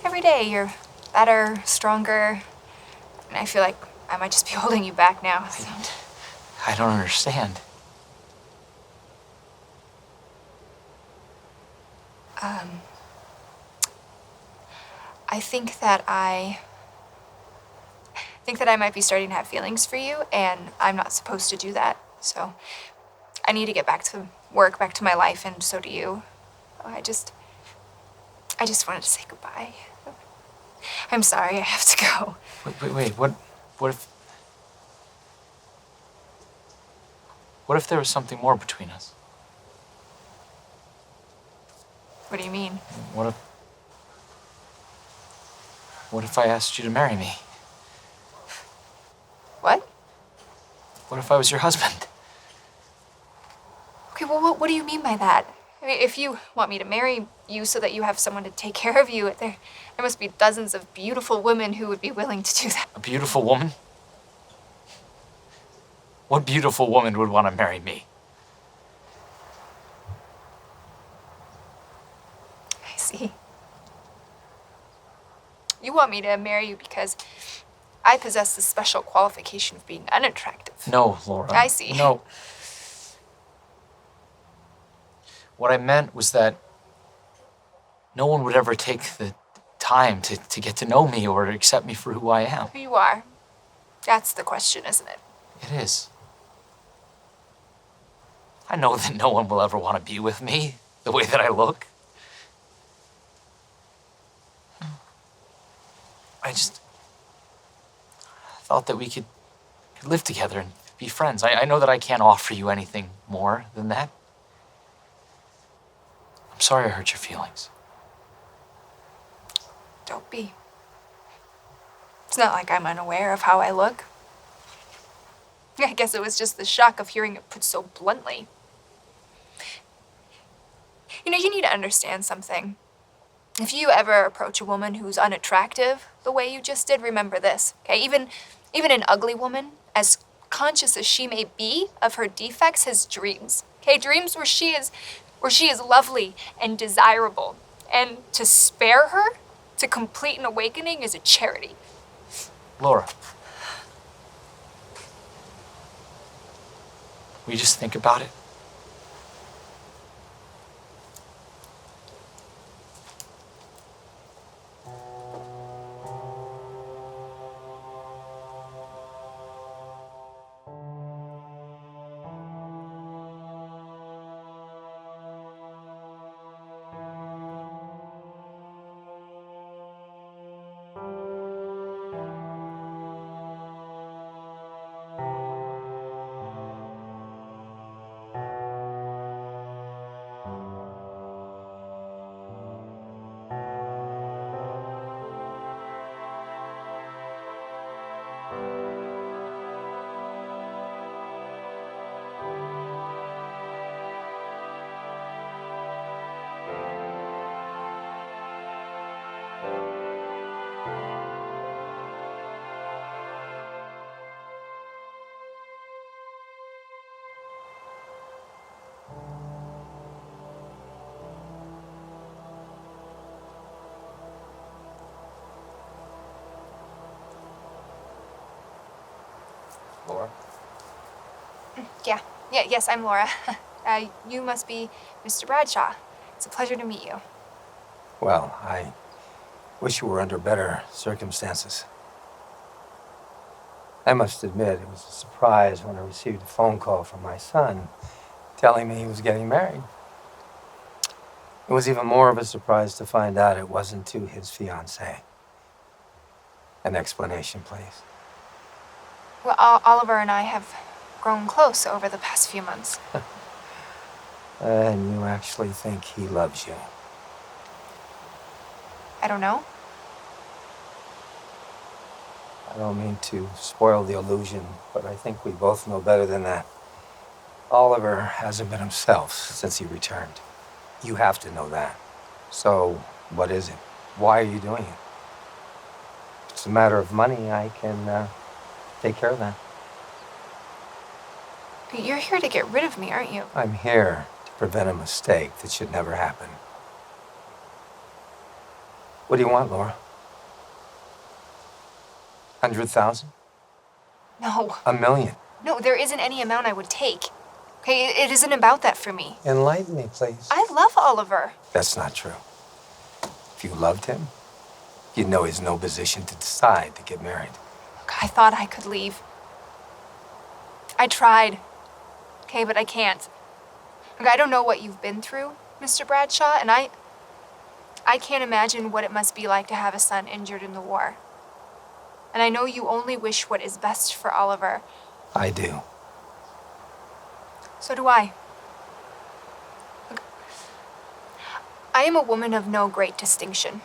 every day you're better, stronger, and I feel like I might just be holding you back now. So. I don't understand. I think that I might be starting to have feelings for you, and I'm not supposed to do that. So I need to get back to work, back to my life, and so do you. I just wanted to say goodbye. I'm sorry, I have to go. Wait. What if there was something more between us? What do you mean? What if I asked you to marry me? What? What if I was your husband? Okay, well, what do you mean by that? I mean, if you want me to marry you so that you have someone to take care of you, there must be dozens of beautiful women who would be willing to do that. A beautiful woman? What beautiful woman would want to marry me? I see. You want me to marry you because I possess the special qualification of being unattractive. No, Laura. I see. No. What I meant was that no one would ever take the time to get to know me or to accept me for who I am. Who you are. That's the question, isn't it? It is. I know that no one will ever want to be with me the way that I look. I just thought that we could live together and be friends. I know that I can't offer you anything more than that. I'm sorry I hurt your feelings. Don't be. It's not like I'm unaware of how I look. I guess it was just the shock of hearing it put so bluntly. You know, you need to understand something. If you ever approach a woman who's unattractive the way you just did, remember this, okay? Even an ugly woman, as conscious as she may be of her defects, has dreams, okay? Dreams where she is lovely and desirable. And to spare her, to complete an awakening, is a charity. Laura. Will you just think about it? Laura? Yes, I'm Laura. You must be Mr. Bradshaw. It's a pleasure to meet you. Well, I wish you were under better circumstances. I must admit, it was a surprise when I received a phone call from my son telling me he was getting married. It was even more of a surprise to find out it wasn't to his fiancée. An explanation, please. Well, Oliver and I have grown close over the past few months. And you actually think he loves you? I don't know. I don't mean to spoil the illusion, but I think we both know better than that. Oliver hasn't been himself since he returned. You have to know that. So, what is it? Why are you doing it? If it's a matter of money, I can take care of that. You're here to get rid of me, aren't you? I'm here to prevent a mistake that should never happen. What do you want, Laura? 100,000? No. $1 million? No, there isn't any amount I would take. Okay, it isn't about that for me. Enlighten me, please. I love Oliver. That's not true. If you loved him, you'd know he's in no position to decide to get married. Look, I thought I could leave. I tried. Okay, but I can't. Look, I don't know what you've been through, Mr. Bradshaw, and I can't imagine what it must be like to have a son injured in the war. And I know you only wish what is best for Oliver. I do. So do I. Look, I am a woman of no great distinction.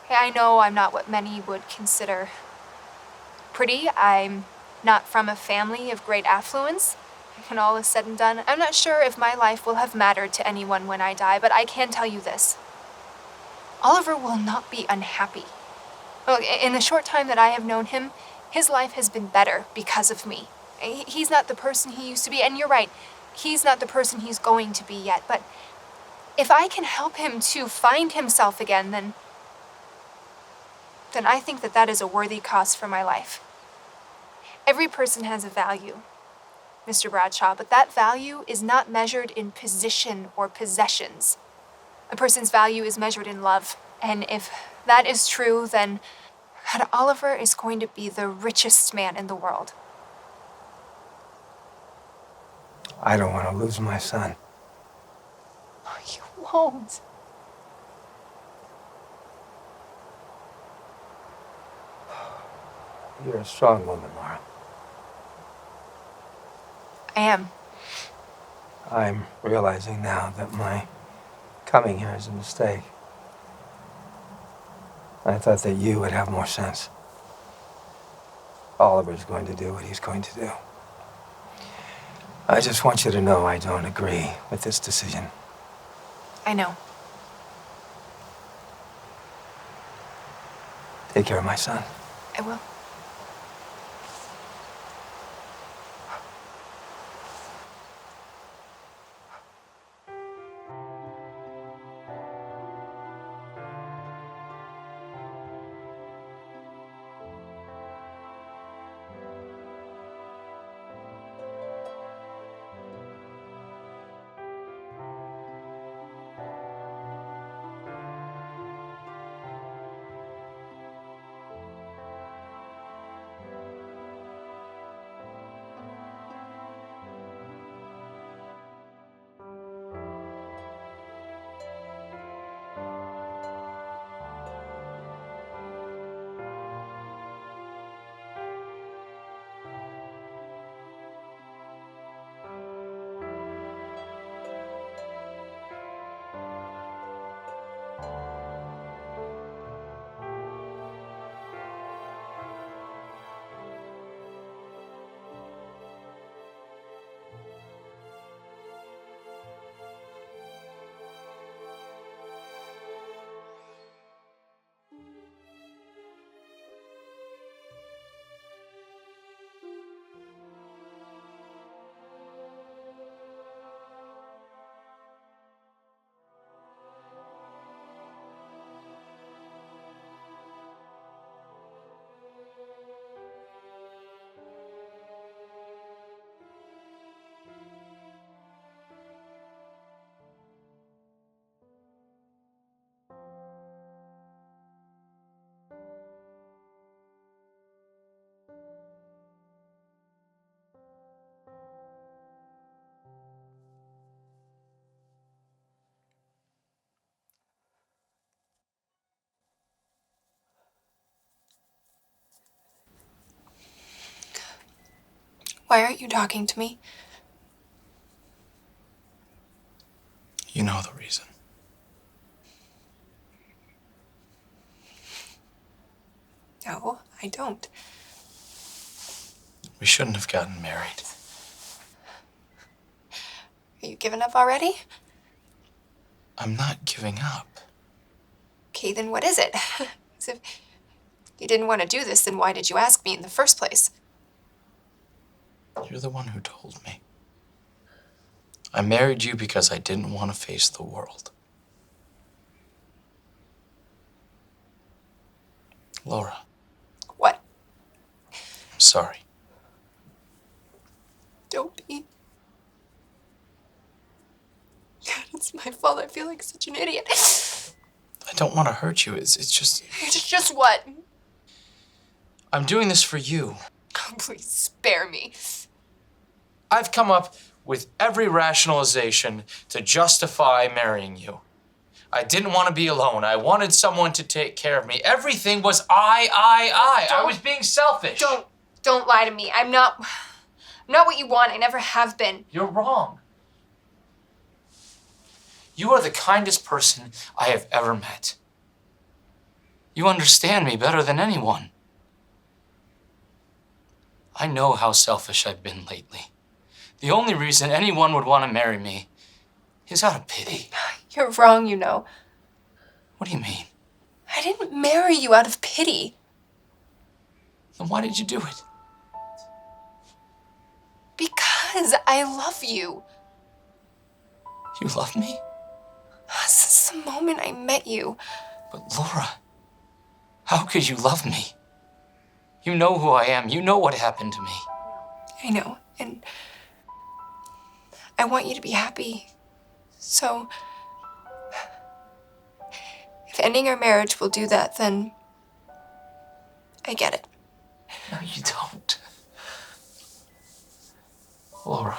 Okay, I know I'm not what many would consider pretty. I'm not from a family of great affluence. When all is said and done, I'm not sure if my life will have mattered to anyone when I die, but I can tell you this. Oliver will not be unhappy. Look, in the short time that I have known him, his life has been better because of me. He's not the person he used to be, and you're right, he's not the person he's going to be yet, but if I can help him to find himself again, then I think that that is a worthy cause for my life. Every person has a value, Mr. Bradshaw, but that value is not measured in position or possessions. A person's value is measured in love, and if that is true, then God, Oliver is going to be the richest man in the world. I don't want to lose my son. Oh, you won't. You're a strong woman, Laura. I am. I'm realizing now that my coming here is a mistake. I thought that you would have more sense. Oliver's going to do what he's going to do. I just want you to know I don't agree with this decision. I know. Take care of my son. I will. Why aren't you talking to me? You know the reason. No, I don't. We shouldn't have gotten married. Are you giving up already? I'm not giving up. Okay, then what is it? If you didn't want to do this, then why did you ask me in the first place? You're the one who told me. I married you because I didn't want to face the world. Laura. What? I'm sorry. Don't be. God, it's my fault. I feel like such an idiot. I don't want to hurt you. It's just... It's just what? I'm doing this for you. Oh, please spare me. I've come up with every rationalization to justify marrying you. I didn't want to be alone. I wanted someone to take care of me. Everything was I. I was being selfish. Don't lie to me. I'm not what you want. I never have been. You're wrong. You are the kindest person I have ever met. You understand me better than anyone. I know how selfish I've been lately. The only reason anyone would want to marry me is out of pity. You're wrong, you know. What do you mean? I didn't marry you out of pity. Then why did you do it? Because I love you. You love me? Since the moment I met you. But Laura, how could you love me? You know who I am. You know what happened to me. I know, and I want you to be happy. So, if ending our marriage will do that, then I get it. No, you don't. Laura,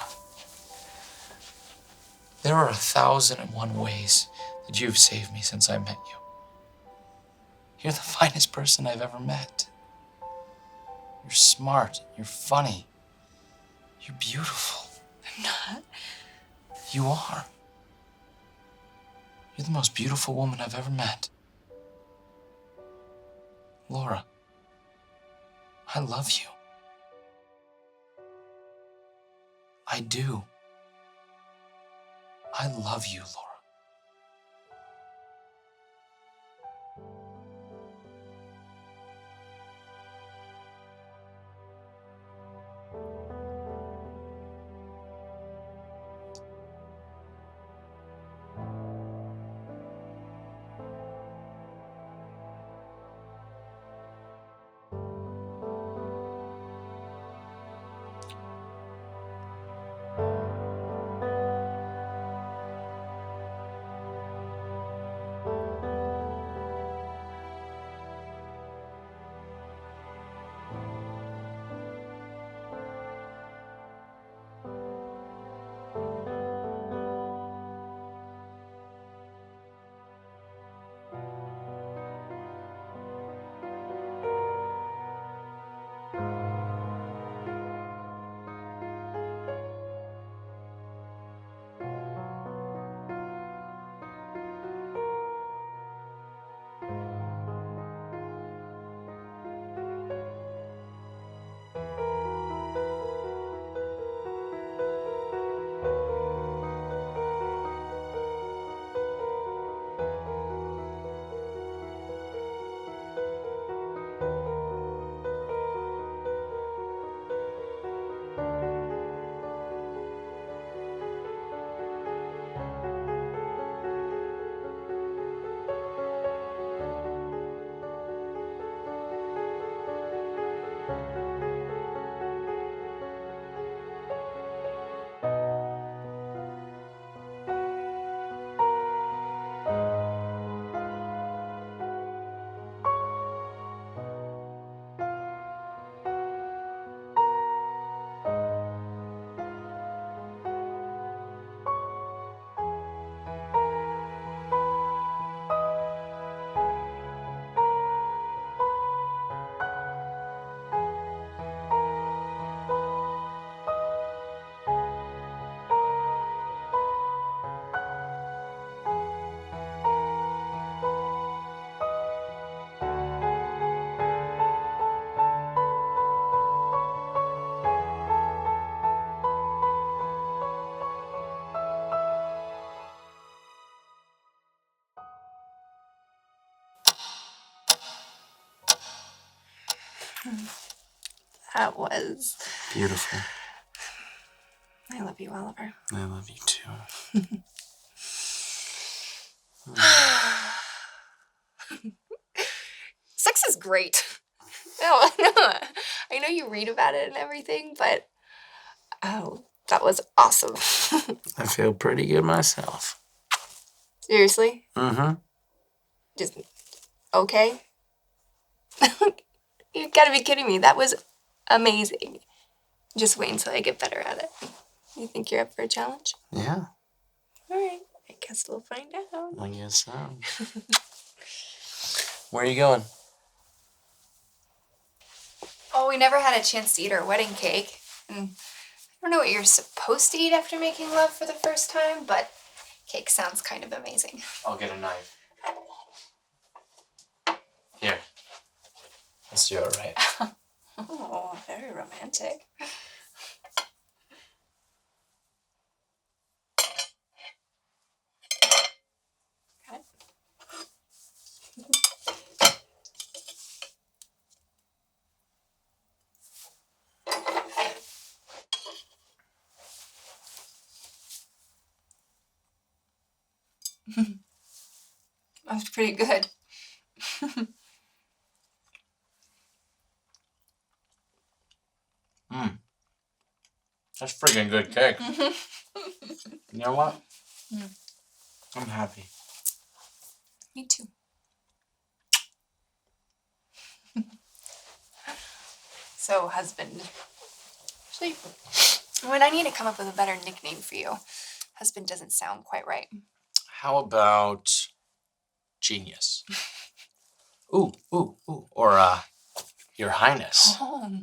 there are 1,001 ways that you've saved me since I met you. You're the finest person I've ever met. You're smart, you're funny, you're beautiful. I'm not. You are. You're the most beautiful woman I've ever met. Laura, I love you. I do. I love you, Laura. That was Beautiful. I love you, Oliver. I love you too. Sex is great. No, I know you read about it and everything, but oh, that was awesome. I feel pretty good myself. Seriously? Mm-hmm. Just okay? You gotta be kidding me. That was amazing. Just wait until I get better at it. You think you're up for a challenge? Yeah, All right. I guess we'll find out. I guess so. Where are you going? Oh, we never had a chance to eat our wedding cake. And I don't know what you're supposed to eat after making love for the first time, but cake sounds kind of amazing. I'll get a knife. Here. Let's do it right. Oh, very romantic. Okay. That's pretty good. That's freaking good cake. You know what? I'm happy. Me too. So, husband. Actually, when I need to come up with a better nickname for you. Husband doesn't sound quite right. How about genius? Ooh. Or, Your Highness. Oh.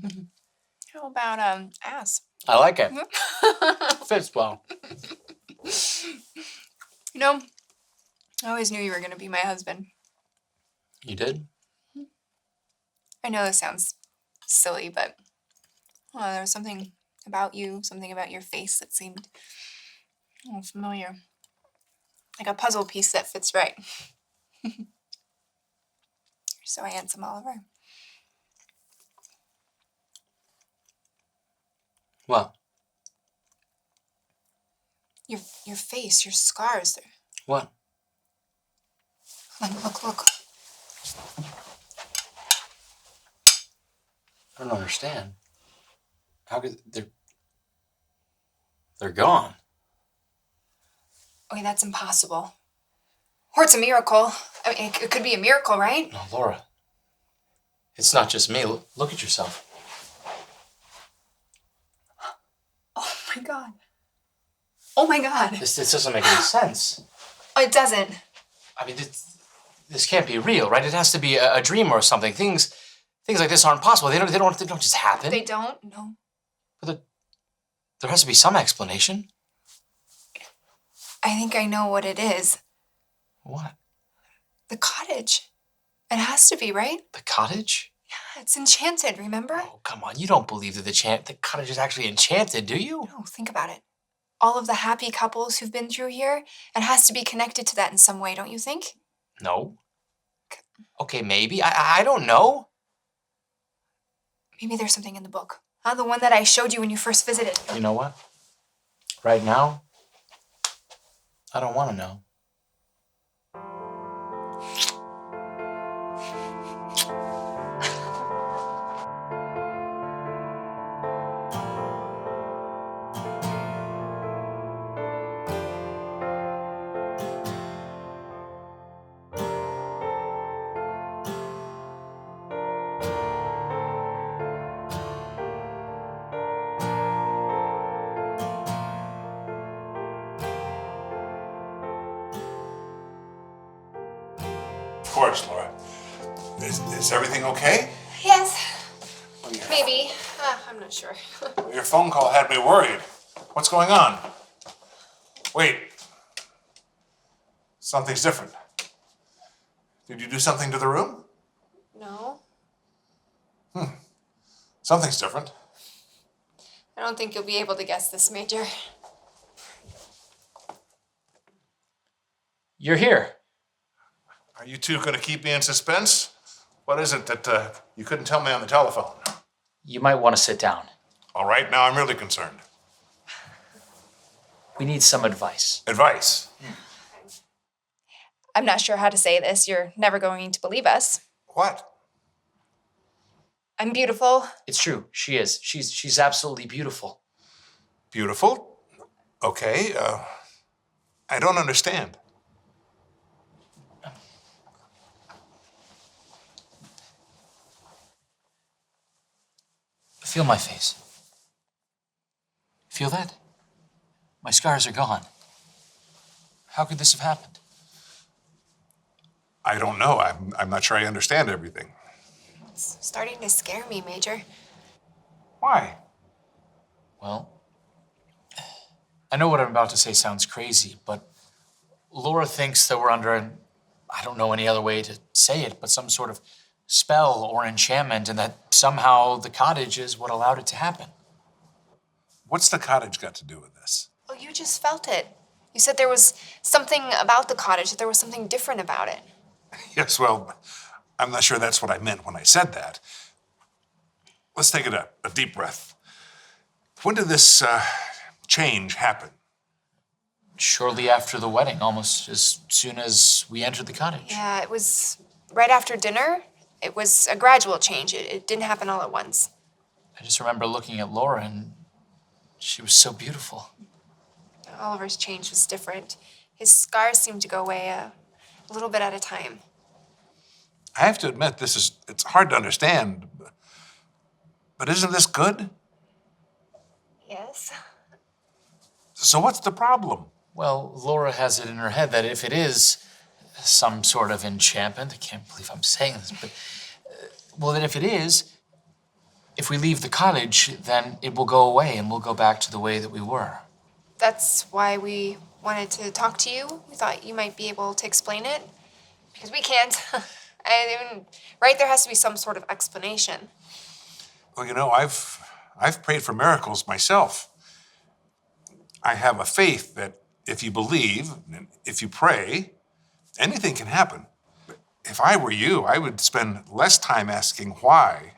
How about ass? I like it. Fits well. You know, I always knew you were gonna be my husband. You did? I know this sounds silly, but there was something about you, something about your face that seemed familiar. Like a puzzle piece that fits right. You're so handsome, Oliver. What? Your face, your scars. What? Look. I don't understand. How could they're gone? Okay, that's impossible. Or it's a miracle. I mean, it could be a miracle, right? No, Laura. It's not just me. Look at yourself. Oh my god. Oh my god. This doesn't make any sense. Oh, it doesn't. I mean, this can't be real, right? It has to be a dream or something. Things like this aren't possible. They don't just happen. They don't? No. But there has to be some explanation. I think I know what it is. What? The cottage. It has to be, right? The cottage? Yeah, it's enchanted, remember? Oh, come on. You don't believe that the cottage is actually enchanted, do you? No, think about it. All of the happy couples who've been through here, it has to be connected to that in some way, don't you think? No. Okay, maybe. I don't know. Maybe there's something in the book. The one that I showed you when you first visited. You know what? Right now, I don't want to know. Of course, Laura. Is everything okay? Yes. Maybe. I'm not sure. Your phone call had me worried. What's going on? Wait. Something's different. Did you do something to the room? No. Something's different. I don't think you'll be able to guess this, Major. You're here. Are you two going to keep me in suspense? What is it that you couldn't tell me on the telephone? You might want to sit down. All right, now I'm really concerned. We need some advice. Advice? I'm not sure how to say this. You're never going to believe us. What? I'm beautiful. It's true. She is. She's absolutely beautiful. Beautiful? Okay, I don't understand. Feel my face. Feel that? My scars are gone. How could this have happened? I don't know. I'm not sure I understand everything. It's starting to scare me, Major. Why? Well, I know what I'm about to say sounds crazy, but Laura thinks that we're under an, I don't know any other way to say it, but some sort of spell or enchantment, and that somehow the cottage is what allowed it to happen. What's the cottage got to do with this? Oh, you just felt it. You said there was something about the cottage, that there was something different about it. Yes, well, I'm not sure that's what I meant when I said that. Let's take a deep breath. When did this change happen? Shortly after the wedding, almost as soon as we entered the cottage. Yeah, it was right after dinner. It was a gradual change. It didn't happen all at once. I just remember looking at Laura, and she was so beautiful. Oliver's change was different. His scars seemed to go away a little bit at a time. I have to admit, it's hard to understand, but isn't this good? Yes. So what's the problem? Well, Laura has it in her head that if it is some sort of enchantment, I can't believe I'm saying this, but, well, that if it is, if we leave the cottage, then it will go away and we'll go back to the way that we were. That's why we wanted to talk to you. We thought you might be able to explain it, because we can't. Right, there has to be some sort of explanation. Well, you know, I've prayed for miracles myself. I have a faith that if you believe, and if you pray, anything can happen. But if I were you, I would spend less time asking why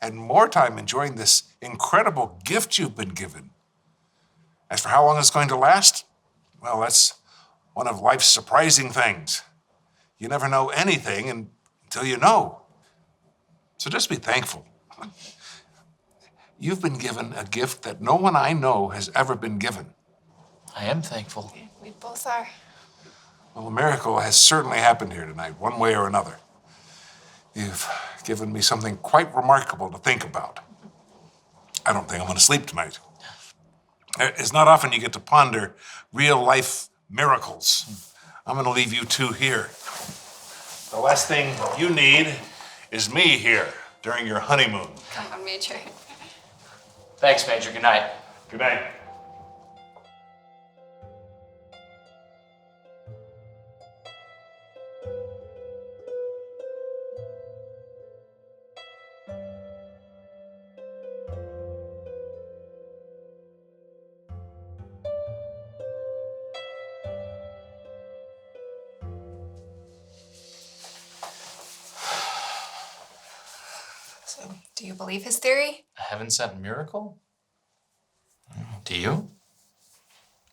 and more time enjoying this incredible gift you've been given. As for how long it's going to last, well, that's one of life's surprising things. You never know anything until you know. So just be thankful. You've been given a gift that no one I know has ever been given. I am thankful. We both are. Well, a miracle has certainly happened here tonight, one way or another. You've given me something quite remarkable to think about. I don't think I'm going to sleep tonight. It's not often you get to ponder real-life miracles. I'm going to leave you two here. The last thing you need is me here during your honeymoon. Come on, Major. Thanks, Major. Good night. Good night. So, do you believe his theory? A heaven-sent miracle? Do you?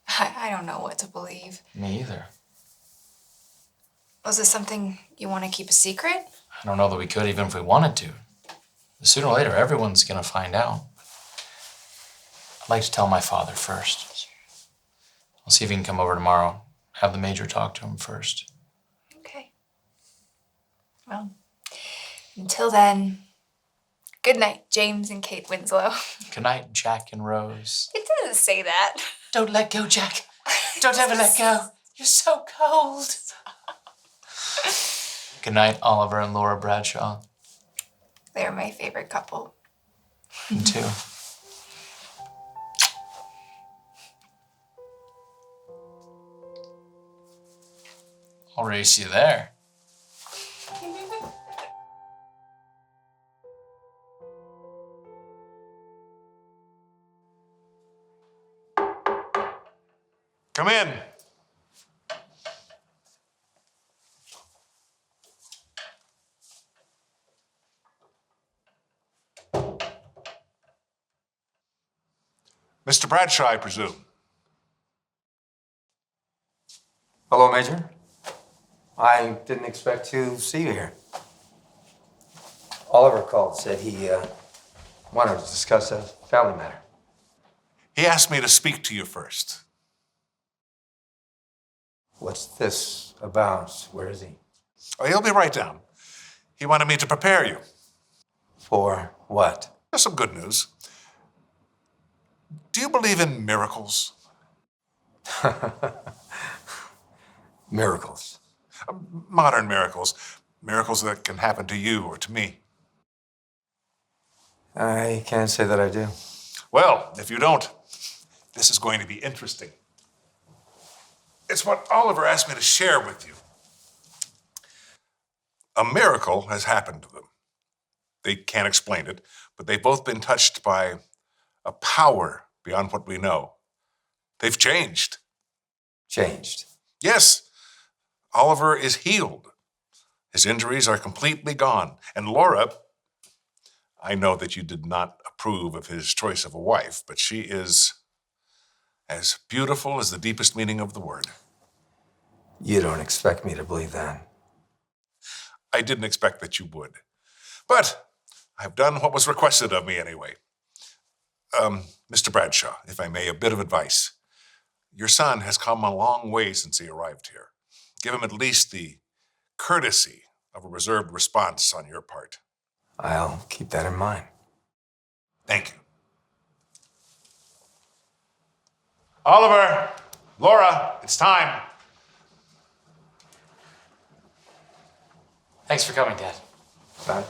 I don't know what to believe. Me either. Was this something you want to keep a secret? I don't know that we could even if we wanted to. Sooner or later, everyone's gonna find out. I'd like to tell my father first. I'll see if he can come over tomorrow. Have the Major talk to him first. Okay. Well, until then, good night, James and Kate Winslow. Good night, Jack and Rose. It doesn't say that. Don't let go, Jack. Don't ever let go. You're so cold. Good night, Oliver and Laura Bradshaw. They're my favorite couple. Me too. I'll race you there. Come in. Mr. Bradshaw, I presume. Hello, Major. I didn't expect to see you here. Oliver called, said he wanted to discuss a family matter. He asked me to speak to you first. What's this about? Where is he? Oh, he'll be right down. He wanted me to prepare you. For what? There's some good news. Do you believe in miracles? Miracles. Modern miracles. Miracles that can happen to you or to me. I can't say that I do. Well, if you don't, this is going to be interesting. It's what Oliver asked me to share with you. A miracle has happened to them. They can't explain it, but they've both been touched by a power beyond what we know. They've changed. Changed. Yes, Oliver is healed. His injuries are completely gone. And Laura, I know that you did not approve of his choice of a wife, but she is as beautiful as the deepest meaning of the word. You don't expect me to believe that. I didn't expect that you would. But I've done what was requested of me anyway. Mr. Bradshaw, if I may, a bit of advice. Your son has come a long way since he arrived here. Give him at least the courtesy of a reserved response on your part. I'll keep that in mind. Thank you. Oliver, Laura, it's time. Thanks for coming, Dad. Bye.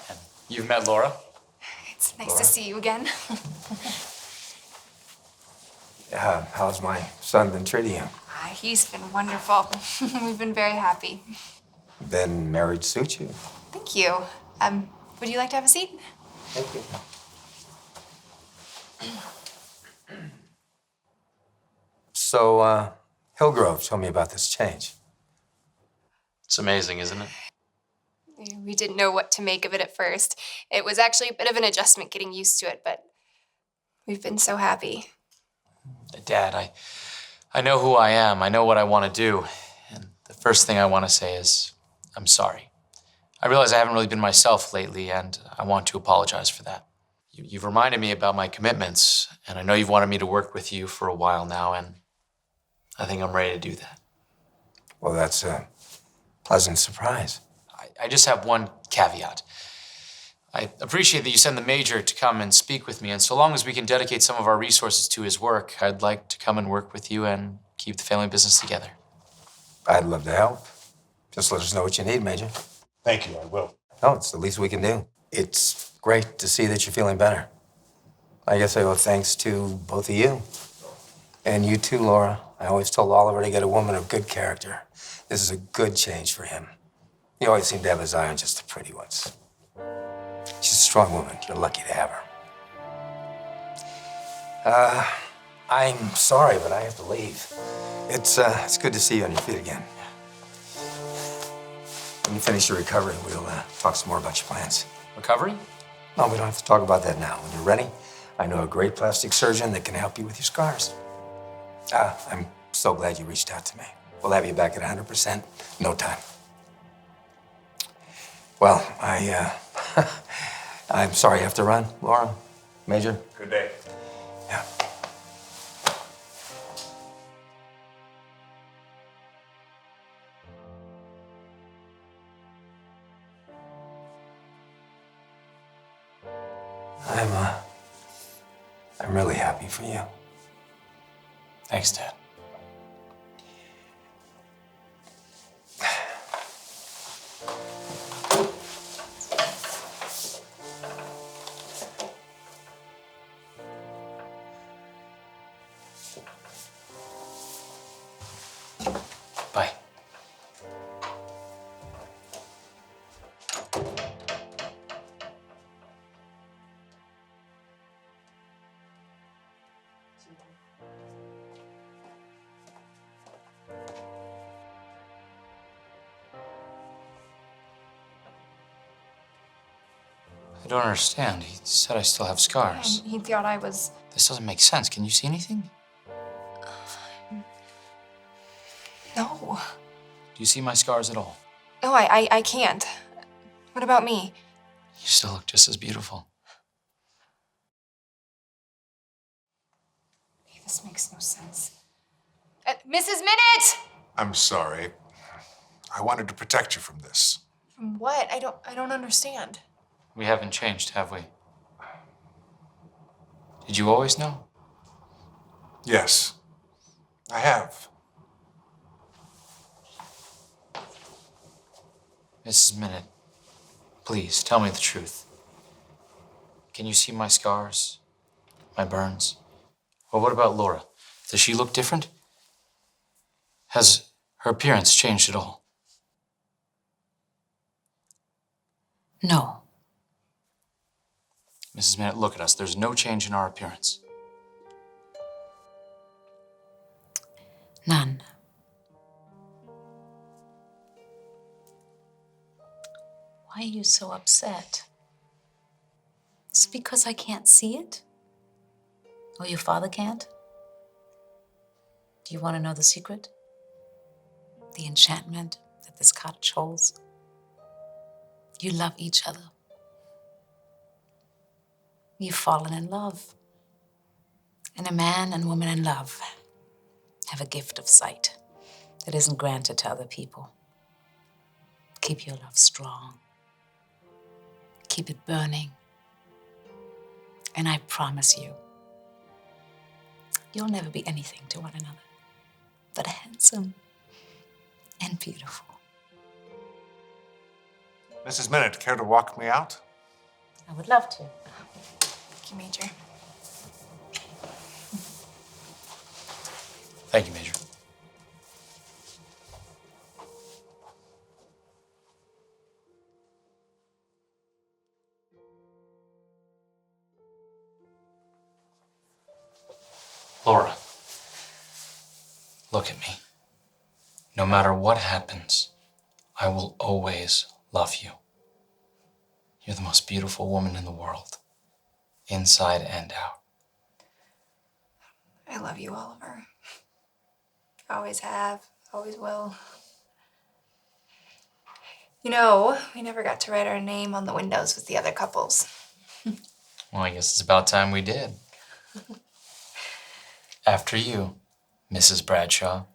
And you've met Laura? It's nice to see you again. How's my son been treating you? He's been wonderful. We've been very happy. Then marriage suits you. Thank you. Would you like to have a seat? Thank you. So, Hillgrove told me about this change. It's amazing, isn't it? We didn't know what to make of it at first. It was actually a bit of an adjustment getting used to it, but we've been so happy. Dad, I know who I am. I know what I want to do. And the first thing I want to say is, I'm sorry. I realize I haven't really been myself lately, and I want to apologize for that. You've reminded me about my commitments, and I know you've wanted me to work with you for a while now, and I think I'm ready to do that. Well, that's a pleasant surprise. I just have one caveat. I appreciate that you send the Major to come and speak with me, and so long as we can dedicate some of our resources to his work, I'd like to come and work with you and keep the family business together. I'd love to help. Just let us know what you need, Major. Thank you, I will. No, it's the least we can do. It's great to see that you're feeling better. I guess I owe thanks to both of you. And you too, Laura. I always told Oliver to get a woman of good character. This is a good change for him. He always seemed to have his eye on just the pretty ones. She's a strong woman. You're lucky to have her. I'm sorry, but I have to leave. It's good to see you on your feet again. When you finish your recovery, we'll talk some more about your plans. Recovery? No, we don't have to talk about that now. When you're ready, I know a great plastic surgeon that can help you with your scars. I'm so glad you reached out to me. We'll have you back at 100%, no time. Well, I'm sorry you have to run, Laura, Major. Good day. Yeah. I'm really happy for you. Thanks, Dad. Bye. I don't understand. He said I still have scars. He thought I was... This doesn't make sense. Can you see anything? No. Do you see my scars at all? No, I can't. What about me? You still look just as beautiful. This makes no sense. Mrs. Minute! I'm sorry. I wanted to protect you from this. From what? I don't understand. We haven't changed, have we? Did you always know? Yes, I have. Mrs. Minute, please tell me the truth. Can you see my scars? My burns? Or what about Laura? Does she look different? Has her appearance changed at all? No. Mrs. Minute, look at us. There's no change in our appearance. None. Why are you so upset? Is it because I can't see it? Or your father can't? Do you want to know the secret? The enchantment that this cottage holds? You love each other. You've fallen in love. And a man and woman in love have a gift of sight that isn't granted to other people. Keep your love strong. Keep it burning. And I promise you, you'll never be anything to one another but handsome and beautiful. Mrs. Minute, care to walk me out? I would love to. Thank you, Major. Thank you, Major. Laura, look at me. No matter what happens, I will always love you. You're the most beautiful woman in the world, inside and out. I love you, Oliver. Always have, always will. You know, we never got to write our name on the windows with the other couples. Well, I guess it's about time we did. After you, Mrs. Bradshaw.